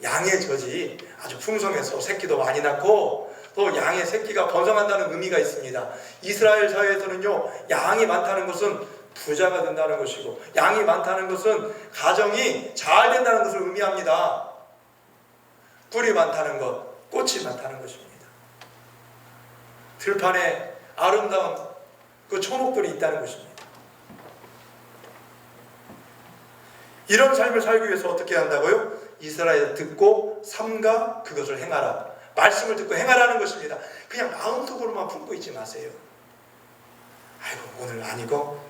[SPEAKER 1] 양의 젖이 아주 풍성해서 새끼도 많이 낳고 또 양의 새끼가 번성한다는 의미가 있습니다. 이스라엘 사회에서는요, 양이 많다는 것은 부자가 된다는 것이고 양이 많다는 것은 가정이 잘 된다는 것을 의미합니다. 꿀이 많다는 것, 꽃이 많다는 것입니다. 들판에 아름다운 그 초목들이 있다는 것입니다. 이런 삶을 살기 위해서 어떻게 한다고요? 이스라엘 듣고 삼가 그것을 행하라. 말씀을 듣고 행하라는 것입니다. 그냥 마음속으로만 품고 있지 마세요. 아이고, 오늘 아니고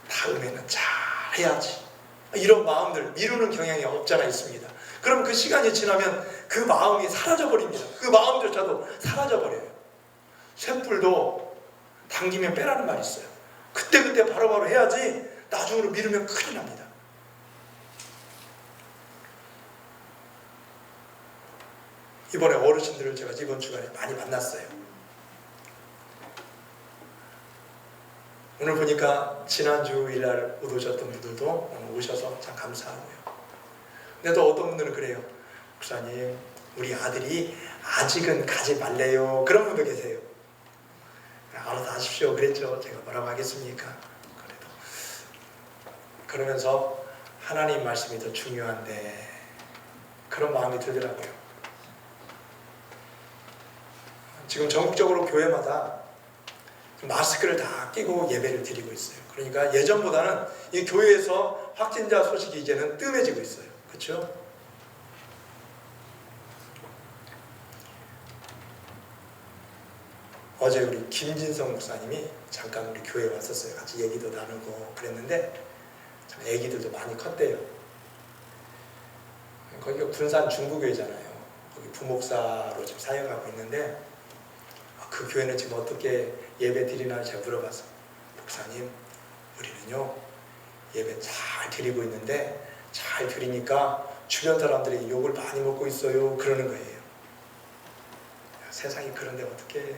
[SPEAKER 1] 다음에는 잘 해야지. 이런 마음들 미루는 경향이 없잖아 있습니다. 그럼 그 시간이 지나면 그 마음이 사라져버립니다. 그 마음조차도 사라져버려요. 쇳불도 당기면 빼라는 말이 있어요. 그때그때 바로바로 해야지 나중으로 미루면 큰일 납니다. 이번에 어르신들을 제가 이번 주간에 많이 만났어요. 오늘 보니까 지난주 일날 못 오셨던 분들도 오늘 오셔서 참 감사하고요. 근데 또 어떤 분들은 그래요. 목사님, 우리 아들이 아직은 가지 말래요. 그런 분도 계세요. 알아서 하십시오. 그랬죠. 제가 뭐라고 하겠습니까? 그래도 그러면서 하나님 말씀이 더 중요한데 그런 마음이 들더라고요. 지금 전국적으로 교회마다 마스크를 다 끼고 예배를 드리고 있어요. 그러니까 예전보다는 이 교회에서 확진자 소식이 이제는 뜸해지고 있어요. 그렇죠? 어제 우리 김진성 목사님이 잠깐 우리 교회에 왔었어요. 같이 얘기도 나누고 그랬는데 참 애기들도 많이 컸대요. 거기가 군산 중부교회잖아요. 거기 부목사로 지금 사역하고 있는데 그 교회는 지금 어떻게 예배 드리나 제가 물어봐서 목사님, 우리는요 예배 잘 드리고 있는데 잘 드리니까 주변 사람들이 욕을 많이 먹고 있어요. 그러는 거예요. 세상이 그런데 어떻게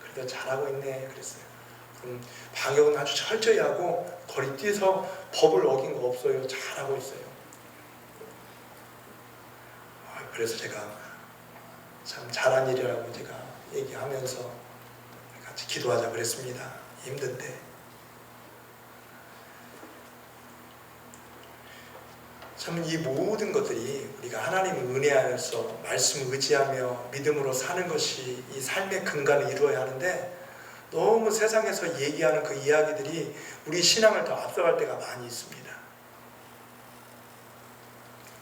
[SPEAKER 1] 그래도 잘하고 있네 그랬어요. 그럼 방역은 아주 철저히 하고 거리 뛰어서 법을 어긴 거 없어요. 잘하고 있어요. 그래서 제가 참 잘한 일이라고 제가 얘기하면서 같이 기도하자 그랬습니다. 힘든데. 참 이 모든 것들이 우리가 하나님의 은혜 안에서 말씀을 의지하며 믿음으로 사는 것이 이 삶의 근간을 이루어야 하는데 너무 세상에서 얘기하는 그 이야기들이 우리 신앙을 더 앞서갈 때가 많이 있습니다.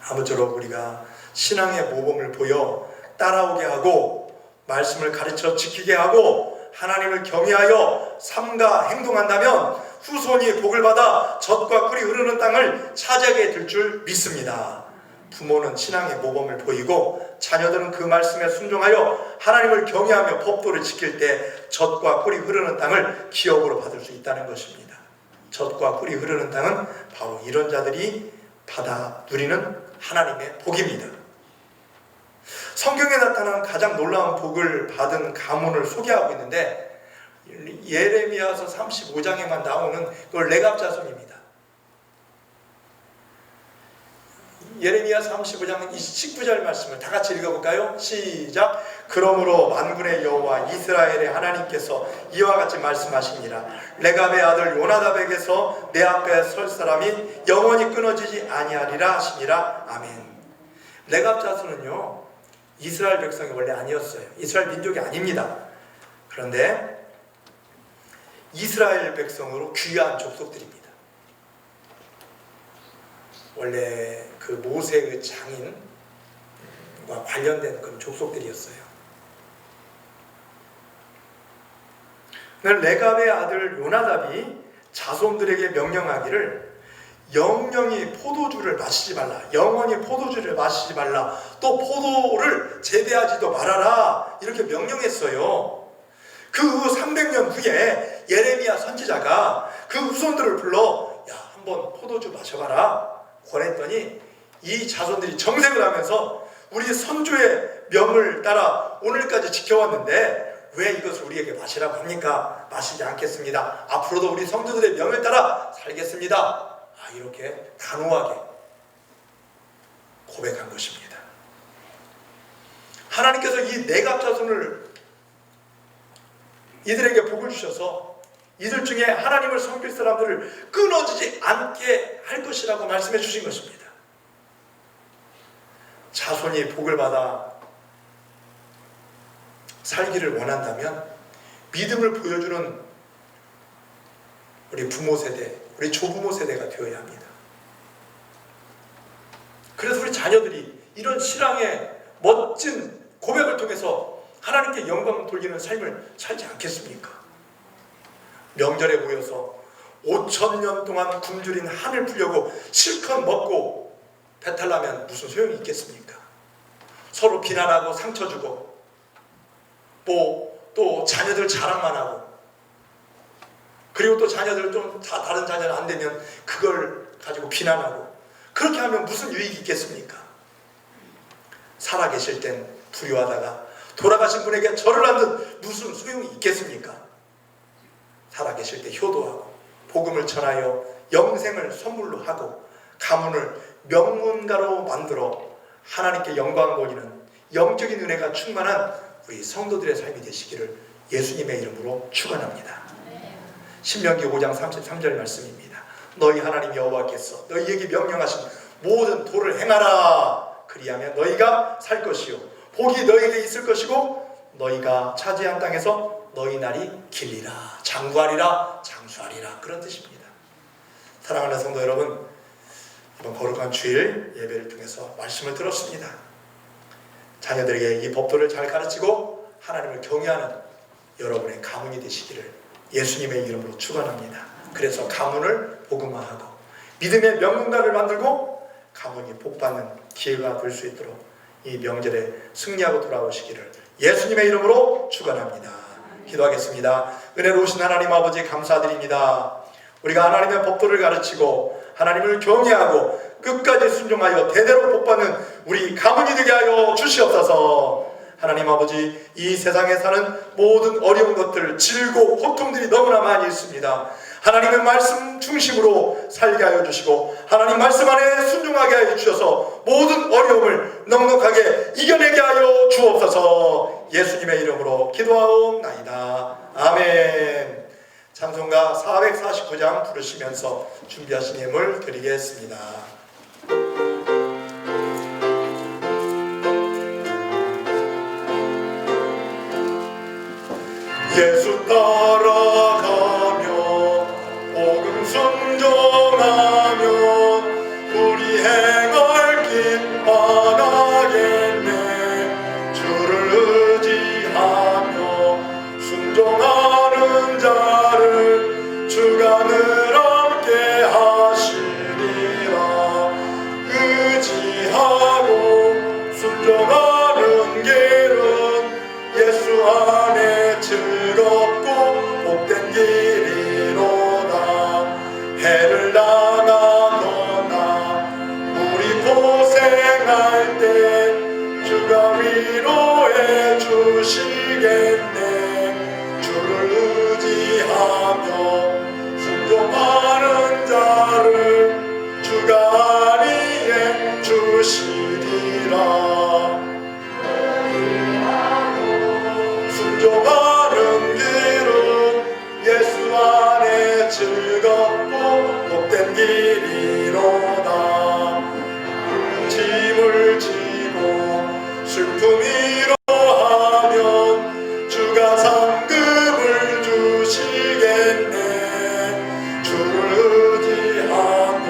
[SPEAKER 1] 아무쪼록 우리가 신앙의 모범을 보여 따라오게 하고 말씀을 가르쳐 지키게 하고 하나님을 경외하여 삼가 행동한다면 후손이 복을 받아 젖과 꿀이 흐르는 땅을 차지하게 될 줄 믿습니다. 부모는 신앙의 모범을 보이고 자녀들은 그 말씀에 순종하여 하나님을 경외하며 법도를 지킬 때 젖과 꿀이 흐르는 땅을 기업으로 받을 수 있다는 것입니다. 젖과 꿀이 흐르는 땅은 바로 이런 자들이 받아 누리는 하나님의 복입니다. 성경에 나타난 가장 놀라운 복을 받은 가문을 소개하고 있는데 예레미야서 35장에만 나오는 그걸 레갑 자손입니다. 예레미야 35장 19절 말씀을 다 같이 읽어볼까요? 시작. 그러므로 만군의 여호와 이스라엘의 하나님께서 이와 같이 말씀하시니라. 레갑의 아들 요나답에게서 내 앞에 설 사람이 영원히 끊어지지 아니하리라 하시니라. 아멘. 레갑 자손은요 이스라엘 백성이 원래 아니었어요. 이스라엘 민족이 아닙니다. 그런데 이스라엘 백성으로 귀한 족속들입니다. 원래 그 모세의 장인과 관련된 그런 족속들이었어요. 레갑의 아들 요나답이 자손들에게 명령하기를 영영이 포도주를 마시지 말라, 영원히 포도주를 마시지 말라, 또 포도를 재배하지도 말아라, 이렇게 명령했어요. 그 후 300년 후에 예레미야 선지자가 그 후손들을 불러 야 한번 포도주 마셔봐라 권했더니 이 자손들이 정색을 하면서 우리 선조의 명을 따라 오늘까지 지켜왔는데 왜 이것을 우리에게 마시라고 합니까? 마시지 않겠습니다. 앞으로도 우리 성도들의 명을 따라 살겠습니다. 이렇게 단호하게 고백한 것입니다. 하나님께서 이 내갑 자손을 이들에게 복을 주셔서 이들 중에 하나님을 섬길 사람들을 끊어지지 않게 할 것이라고 말씀해 주신 것입니다. 자손이 복을 받아 살기를 원한다면 믿음을 보여주는 우리 부모 세대, 우리 조부모 세대가 되어야 합니다. 그래서 우리 자녀들이 이런 신앙의 멋진 고백을 통해서 하나님께 영광 돌리는 삶을 살지 않겠습니까? 명절에 모여서 5,000년 동안 굶주린 한을 풀려고 실컷 먹고 배탈 나면 무슨 소용이 있겠습니까? 서로 비난하고 상처 주고 또 자녀들 자랑만 하고 그리고 또 자녀들 좀 다른 자녀는 안 되면 그걸 가지고 비난하고 그렇게 하면 무슨 유익이 있겠습니까? 살아계실 땐 부유하다가 돌아가신 분에게 절을 하는 무슨 소용이 있겠습니까? 살아계실 때 효도하고 복음을 전하여 영생을 선물로 하고 가문을 명문가로 만들어 하나님께 영광 돌리는 영적인 은혜가 충만한 우리 성도들의 삶이 되시기를 예수님의 이름으로 축원합니다. 신명기 5장 33절 말씀입니다. 너희 하나님 여호와께서 너희에게 명령하신 모든 도를 행하라. 그리하면 너희가 살 것이요 복이 너희에게 있을 것이고 너희가 차지한 땅에서 너희 날이 길리라. 장구하리라. 장수하리라. 그런 뜻입니다. 사랑하는 성도 여러분, 이번 거룩한 주일 예배를 통해서 말씀을 들었습니다. 자녀들에게 이 법도를 잘 가르치고 하나님을 경외하는 여러분의 가문이 되시기를 예수님의 이름으로 축원합니다. 그래서 가문을 복음화하고 믿음의 명문가를 만들고 가문이 복받는 기회가 될 수 있도록 이 명절에 승리하고 돌아오시기를 예수님의 이름으로 축원합니다. 기도하겠습니다. 은혜로우신 하나님 아버지 감사드립니다. 우리가 하나님의 법도를 가르치고 하나님을 경외하고 끝까지 순종하여 대대로 복받는 우리 가문이 되게 하여 주시옵소서. 하나님 아버지, 이 세상에 사는 모든 어려운 것들, 질고 고통들이 너무나 많이 있습니다. 하나님의 말씀 중심으로 살게 하여 주시고 하나님 말씀 안에 순종하게 하여 주셔서 모든 어려움을 넉넉하게 이겨내게 하여 주옵소서. 예수님의 이름으로 기도하옵나이다. 아멘. 찬송가 449장 부르시면서 준비하신 예물 드리겠습니다. 예수 따라가며 복음 순종하며 우리 행할 길 뻔하겠네. 주를 의지하며 순종하는 자를 주가 늘 함께 하시리라. 의지하고 순종하는 길은 예수 안에 즐겁고 복된 길이로다. 해를 나가거나 우리 곳에 주시겠네. 주를 의지하며 순종하는 자를 주가 안위해 주시리라. 순종하는 길은 예수 안에 즐겁고 복된 길이로다. 짐을 지고 슬픔이로 하면 주가 상급을 주시겠네. 주를 의지하며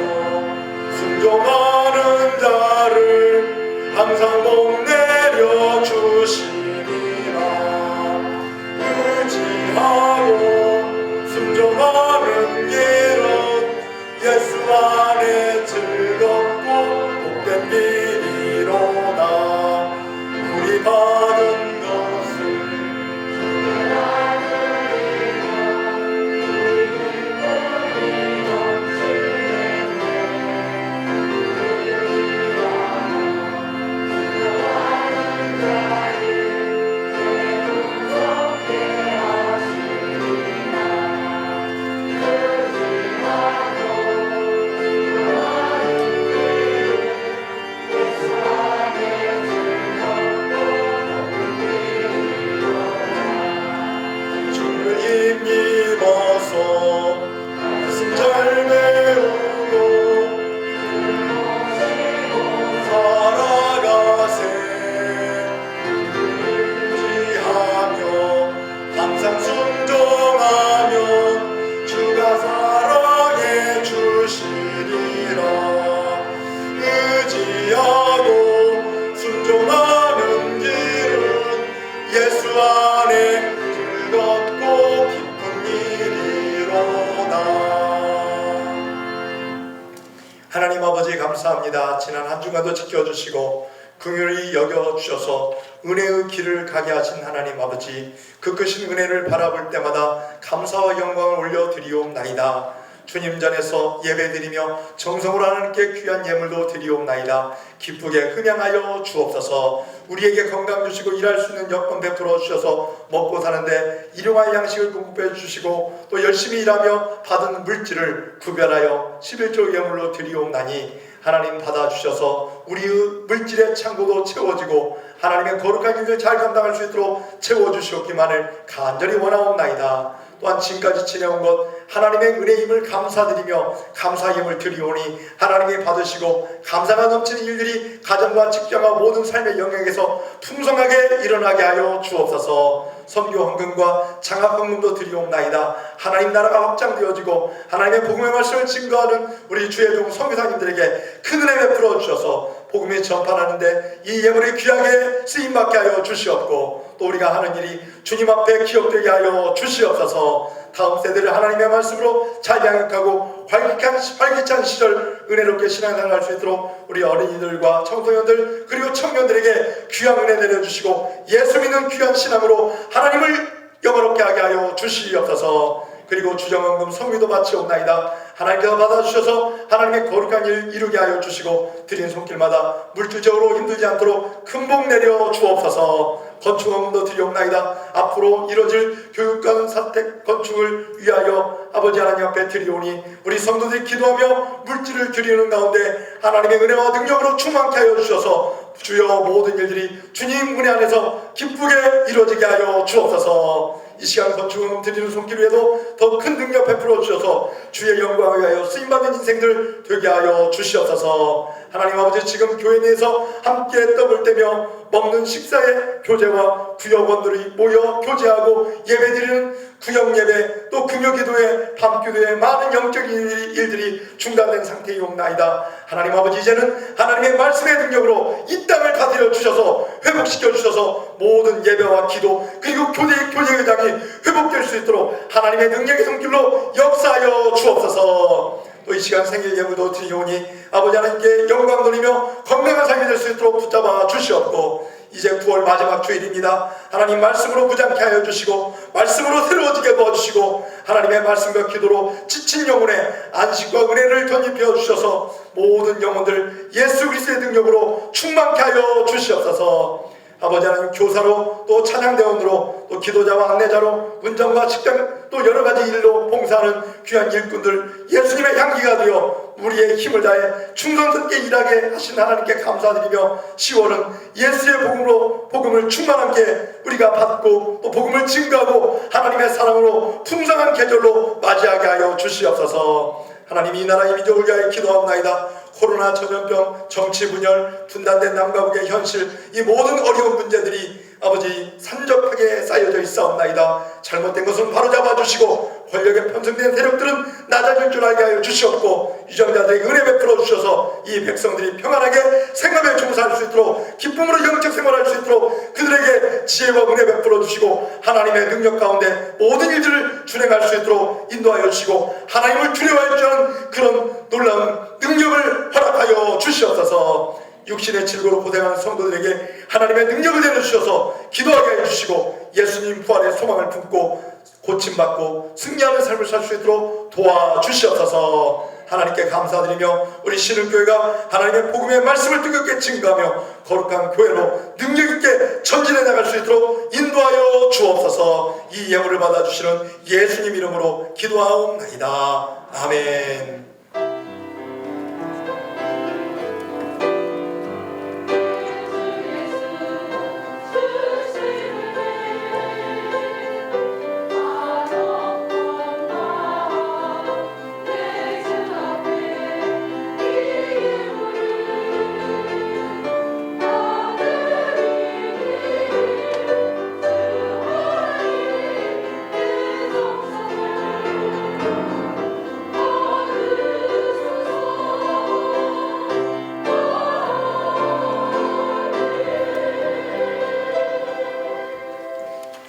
[SPEAKER 1] 순종하는 자를 항상 복 내려 주시리라. 의지하고 순종하는 길은 예수 안에 즐겁고 복된 길이로다. 우리 받은 것을 힘입어서 말씀 잘 배우고 살아가세. 의지하며 항상 순종하면 주가 사랑해 주시리라. 의지하고 순종하는 길은 예수 안에 즐겁고 기쁜 일이로다. 하나님 아버지 감사합니다. 지난 한 주간도 지켜주시고 긍휼히 여겨주셔서 은혜의 길을 가게 하신 하나님 아버지, 그 크신 은혜를 바라볼 때마다 감사와 영광을 올려드리옵나이다. 주님 전에서 예배드리며 정성으로 하나님께 귀한 예물도 드리옵나이다. 기쁘게 흥양하여 주옵소서. 우리에게 건강 주시고 일할 수 있는 여건 베풀어 주셔서 먹고 사는데 일용할 양식을 공급해 주시고 또 열심히 일하며 받은 물질을 구별하여 11조 예물로 드리옵나니 하나님 받아주셔서 우리의 물질의 창고도 채워지고 하나님의 거룩한 일을 잘 감당할 수 있도록 채워주시옵기만을 간절히 원하옵나이다. 또한 지금까지 지내온 것 하나님의 은혜임을 감사드리며 감사임을 드리오니 하나님이 받으시고 감사가 넘치는 일들이 가정과 직장과 모든 삶의 영역에서 풍성하게 일어나게 하여 주옵소서. 선교 헌금과 장학 헌금도 드리옵나이다. 하나님 나라가 확장되어지고 하나님의 복음의 말씀을 증거하는 우리 주의 종 선교사님들에게 큰 은혜 베풀어 주셔서 복음이 전파하는데 이 예물이 귀하게 쓰임받게 하여 주시옵고 또 우리가 하는 일이 주님 앞에 기억되게 하여 주시옵소서. 다음 세대를 하나님의 말씀으로 잘 양육하고 활기찬 시절 은혜롭게 신앙생활 할 수 있도록 우리 어린이들과 청소년들 그리고 청년들에게 귀한 은혜 내려주시고 예수 믿는 귀한 신앙으로 하나님을 영화롭게 하게 하여 주시옵소서. 그리고 주정헌금 성비도 바치옵나이다. 하나님께서 받아주셔서 하나님의 거룩한 일 이루게 하여 주시고 드린 손길마다 물질적으로 힘들지 않도록 큰 복 내려 주옵소서. 건축헌금도 드리옵나이다. 앞으로 이루어질 교육관 사택 건축을 위하여 아버지 하나님 앞에 드리오니 우리 성도들이 기도하며 물질을 드리는 가운데 하나님의 은혜와 능력으로 충만케 하여 주셔서 주여 모든 일들이 주님 은혜 안에서 기쁘게 이루어지게 하여 주옵소서. 이 시간 건축헌금 드리는 손길 위에도 더 큰 능력 베풀어 주셔서 주의 영광을 위하여 쓰임받는 인생들 되게 하여 주시옵소서. 하나님 아버지, 지금 교회 내에서 함께 떡을 떼며 먹는 식사의 교제와 구역원들이 모여 교제하고 예배드리는 구역예배 또 금요기도회 밤기도회 많은 영적인 일들이 중단된 상태이옵나이다. 하나님 아버지, 이제는 하나님의 말씀의 능력으로 이 땅을 다스려 주셔서 회복시켜 주셔서 모든 예배와 기도 그리고 교제의 장이 회복될 수 있도록 하나님의 능력의 손길로 역사하여 주옵소서. 또 이 시간 생일 예물도 드리오니 아버지 하나님께 영광 돌리며 건강한 삶이 될 수 있도록 붙잡아 주시옵고 이제 9월 마지막 주일입니다. 하나님 말씀으로 부장케 하여 주시고 말씀으로 새로워지게 도와주시고 하나님의 말씀과 기도로 지친 영혼에 안식과 은혜를 덧입혀 주셔서 모든 영혼들 예수 그리스도의 능력으로 충만케 하여 주시옵소서. 아버지 하나님 교사로 또 찬양대원으로 또 기도자와 안내자로 운전과 식당 또 여러 가지 일로 봉사하는 귀한 일꾼들 예수님의 향기가 되어 우리의 힘을 다해 충성스럽게 일하게 하신 하나님께 감사드리며 10월은 예수의 복음으로 복음을 충만하게 우리가 받고 또 복음을 증거하고 하나님의 사랑으로 풍성한 계절로 맞이하게 하여 주시옵소서. 하나님 이 나라의 민족을 위하여 기도하옵나이다. 코로나 전염병, 정치 분열, 분단된 남과 북의 현실 이 모든 어려운 문제들이 아버지 산적하게 쌓여져 있사옵나이다. 잘못된 것은 바로잡아 주시고 권력에 편성된 세력들은 낮아질 줄 알게 하여 주시옵고 유정자들에게 은혜 베풀어 주셔서 이 백성들이 평안하게 생업에 종사할 수 있도록 기쁨으로 영적 생활할 수 있도록 그들에게 지혜와 은혜 베풀어 주시고 하나님의 능력 가운데 모든 일들을 준행할 수 있도록 인도하여 주시고 하나님을 두려워할 줄 아는 그런 놀라운 능력을 허락하여 주시옵소서. 육신의 질고로 고생하는 성도들에게 하나님의 능력을 내려주셔서 기도하게 해주시고 예수님 부활의 소망을 품고 고침받고 승리하는 삶을 살 수 있도록 도와주시옵소서. 하나님께 감사드리며 우리 신흥교회가 하나님의 복음의 말씀을 뜨겁게 증거하며 거룩한 교회로 능력있게 전진해 나갈 수 있도록 인도하여 주옵소서. 이 예물을 받아주시는 예수님 이름으로 기도하옵나이다. 아멘.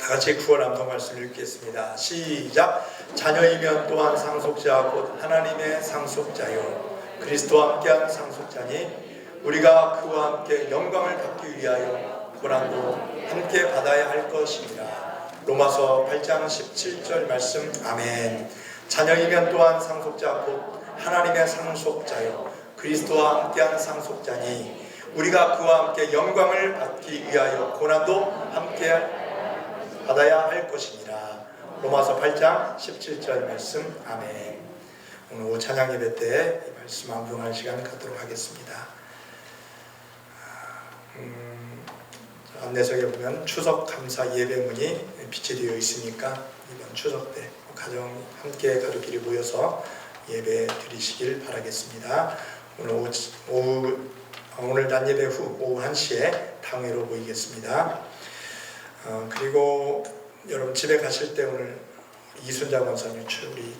[SPEAKER 1] 같이 구원 암송 말씀을 읽겠습니다. 시작. 자녀이면 또한 상속자 곧 하나님의 상속자요 그리스도와 함께한 상속자니 우리가 그와 함께 영광을 받기 위하여 고난도 함께 받아야 할 것입니다. 로마서 8장 17절 말씀. 아멘. 자녀이면 또한 상속자 곧 하나님의 상속자요 그리스도와 함께한 상속자니 우리가 그와 함께 영광을 받기 위하여 고난도 함께 받아야 할 것이니라. 로마서 8장 17절 말씀. 아멘. 오늘 오후 찬양 예배 때 이 말씀 암송할 시간 갖도록 하겠습니다. 안내석에 보면 추석 감사 예배문이 비치되어 있으니까 이번 추석 때 가정 함께 가족끼리 모여서 예배 드리시길 바라겠습니다. 오늘 낮 예배 후 오후 1시에 당회로 모이겠습니다. 그리고 여러분 집에 가실 때 오늘 이순자 권사님 우리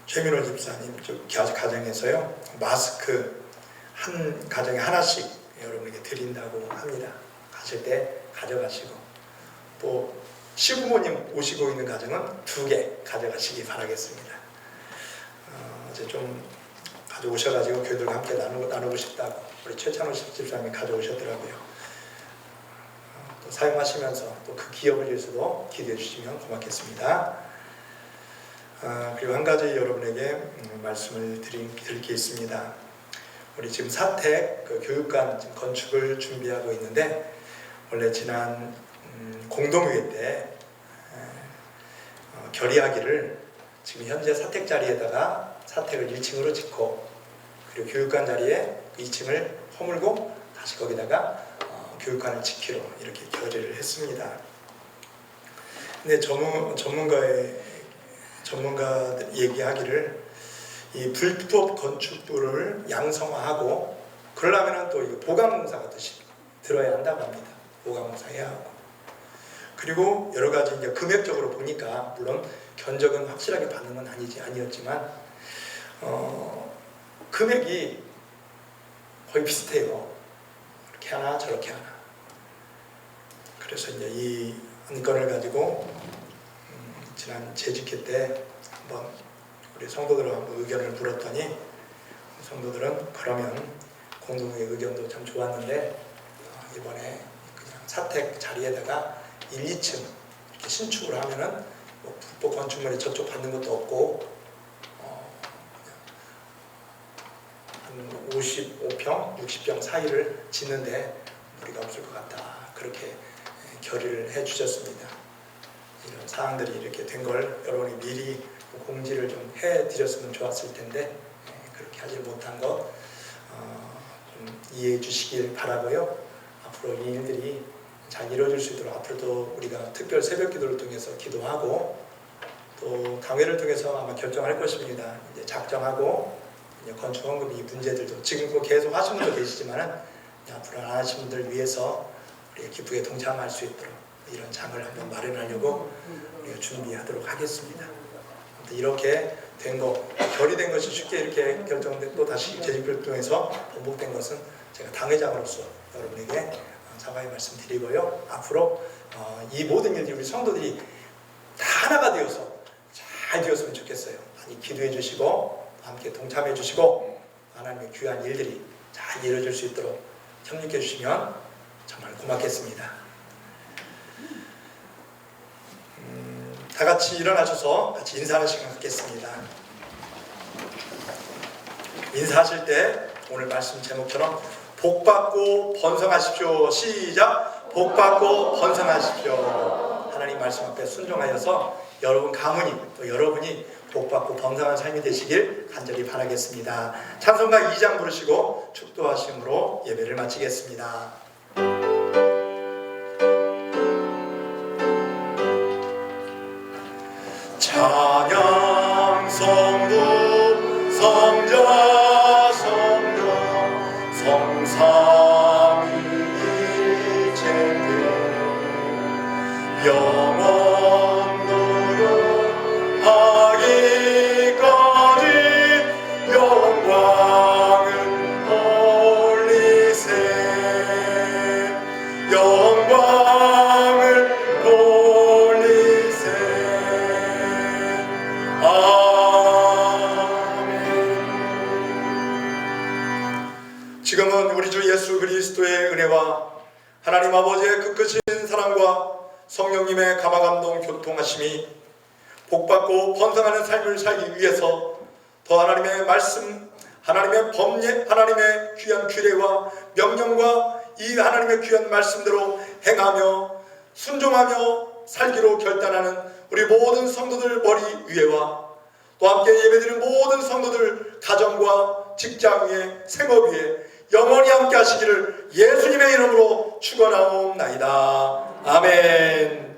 [SPEAKER 1] 최민호 집사님 쪽 가정에서요 마스크 한 가정에 하나씩 여러분에게 드린다고 합니다. 가실 때 가져가시고 또 시부모님 오시고 있는 가정은 2개 가져가시기 바라겠습니다. 어제 좀 가져오셔가지고 교회들과 함께 나누고 싶다고 우리 최찬호 집사님이 가져오셨더라고요. 또 사용하시면서 또 그 기업을 위해서도 기도해 주시면 고맙겠습니다. 그리고 한 가지 여러분에게 말씀을 드릴 게 있습니다. 우리 지금 사택 교육관 지금 건축을 준비하고 있는데 원래 지난 공동회의 때 결의하기를 지금 현재 사택 자리에다가 사택을 1층으로 짓고 그리고 교육관 자리에 2층을 허물고 다시 거기다가 교육관을 짓기로 이렇게 결의를 했습니다. 근데 전문가들 얘기하기를 이 불법 건축물을 양성화하고 그러려면 또 이거 보강공사가 들어야 한다고 합니다. 보강공사 해야 하고 그리고 여러 가지 이제 금액적으로 보니까 물론 견적은 확실하게 받는 건 아니었지만 금액이 거의 비슷해요. 이렇게 하나 저렇게 하나. 그래서 이제 이 안건을 가지고 지난 재직회 때 한번 우리 성도들과 한번 의견을 물었더니 성도들은 그러면 공동의 의견도 참 좋았는데 이번에 그냥 사택 자리에다가 1, 2층 이렇게 신축을 하면은 뭐 불법 건축물이 저쪽 받는 것도 없고 한 55평, 60평 사이를 짓는데 무리가 없을 것 같다. 그렇게 결의를 해주셨습니다. 이런 사항들이 이렇게 된 걸 여러분이 미리 공지를 좀 해드렸으면 좋았을 텐데 그렇게 하지 못한 것 좀 이해해 주시길 바라고요. 앞으로 이 일들이 잘 이루어질 수 있도록 앞으로도 우리가 특별 새벽 기도를 통해서 기도하고 또 당회를 통해서 아마 결정할 것입니다. 이제 작정하고 이제 건축원금 이 문제들도 지금 계속 하신 분도 계시지만은 앞으로 안 하신 분들 위해서 우리가 기쁘게 동참할 수 있도록 이런 장을 한번 마련하려고 우리가 준비하도록 하겠습니다. 아무튼 이렇게 된 거, 결의된 것이 쉽게 이렇게 결정된 또 다시 재집회를 통해서 번복된 것은 제가 당회장으로서 여러분에게 사과의 말씀 드리고요. 앞으로 이 모든 일들이 우리 성도들이 다 하나가 되어서 잘 되었으면 좋겠어요. 많이 기도해 주시고 함께 동참해 주시고 하나님의 귀한 일들이 잘 이루어질 수 있도록 협력해 주시면 정말 고맙겠습니다. 다 같이 일어나셔서 같이 인사하는 시간 갖겠습니다. 인사하실 때 오늘 말씀 제목처럼 복받고 번성하십시오. 시작! 복받고 번성하십시오. 하나님 말씀 앞에 순종하여서 여러분 가문이 또 여러분이 복받고 번성한 삶이 되시길 간절히 바라겠습니다. 찬송가 2장 부르시고 축도하심으로 예배를 마치겠습니다. 찬양 성부 성자 성령 성삼위일체대 영원으로 하기까지 영광은 돌리세 영광을 돌리세 아멘. 지금은 우리 주 예수 그리스도의 은혜와 하나님 아버지의 그 크신 사랑과 성령님의 감화감동 교통하심이 복받고 번성하는 삶을 살기 위해서 더 하나님의 말씀, 하나님의 법례, 하나님의 귀한 규례와 명령과 이 하나님의 귀한 말씀대로 행하며 순종하며 살기로 결단하는 우리 모든 성도들 머리 위에와 또 함께 예배드리는 모든 성도들 가정과 직장 위에 생업 위에 영원히 함께 하시기를 예수님의 이름으로 축원하옵나이다. 아멘.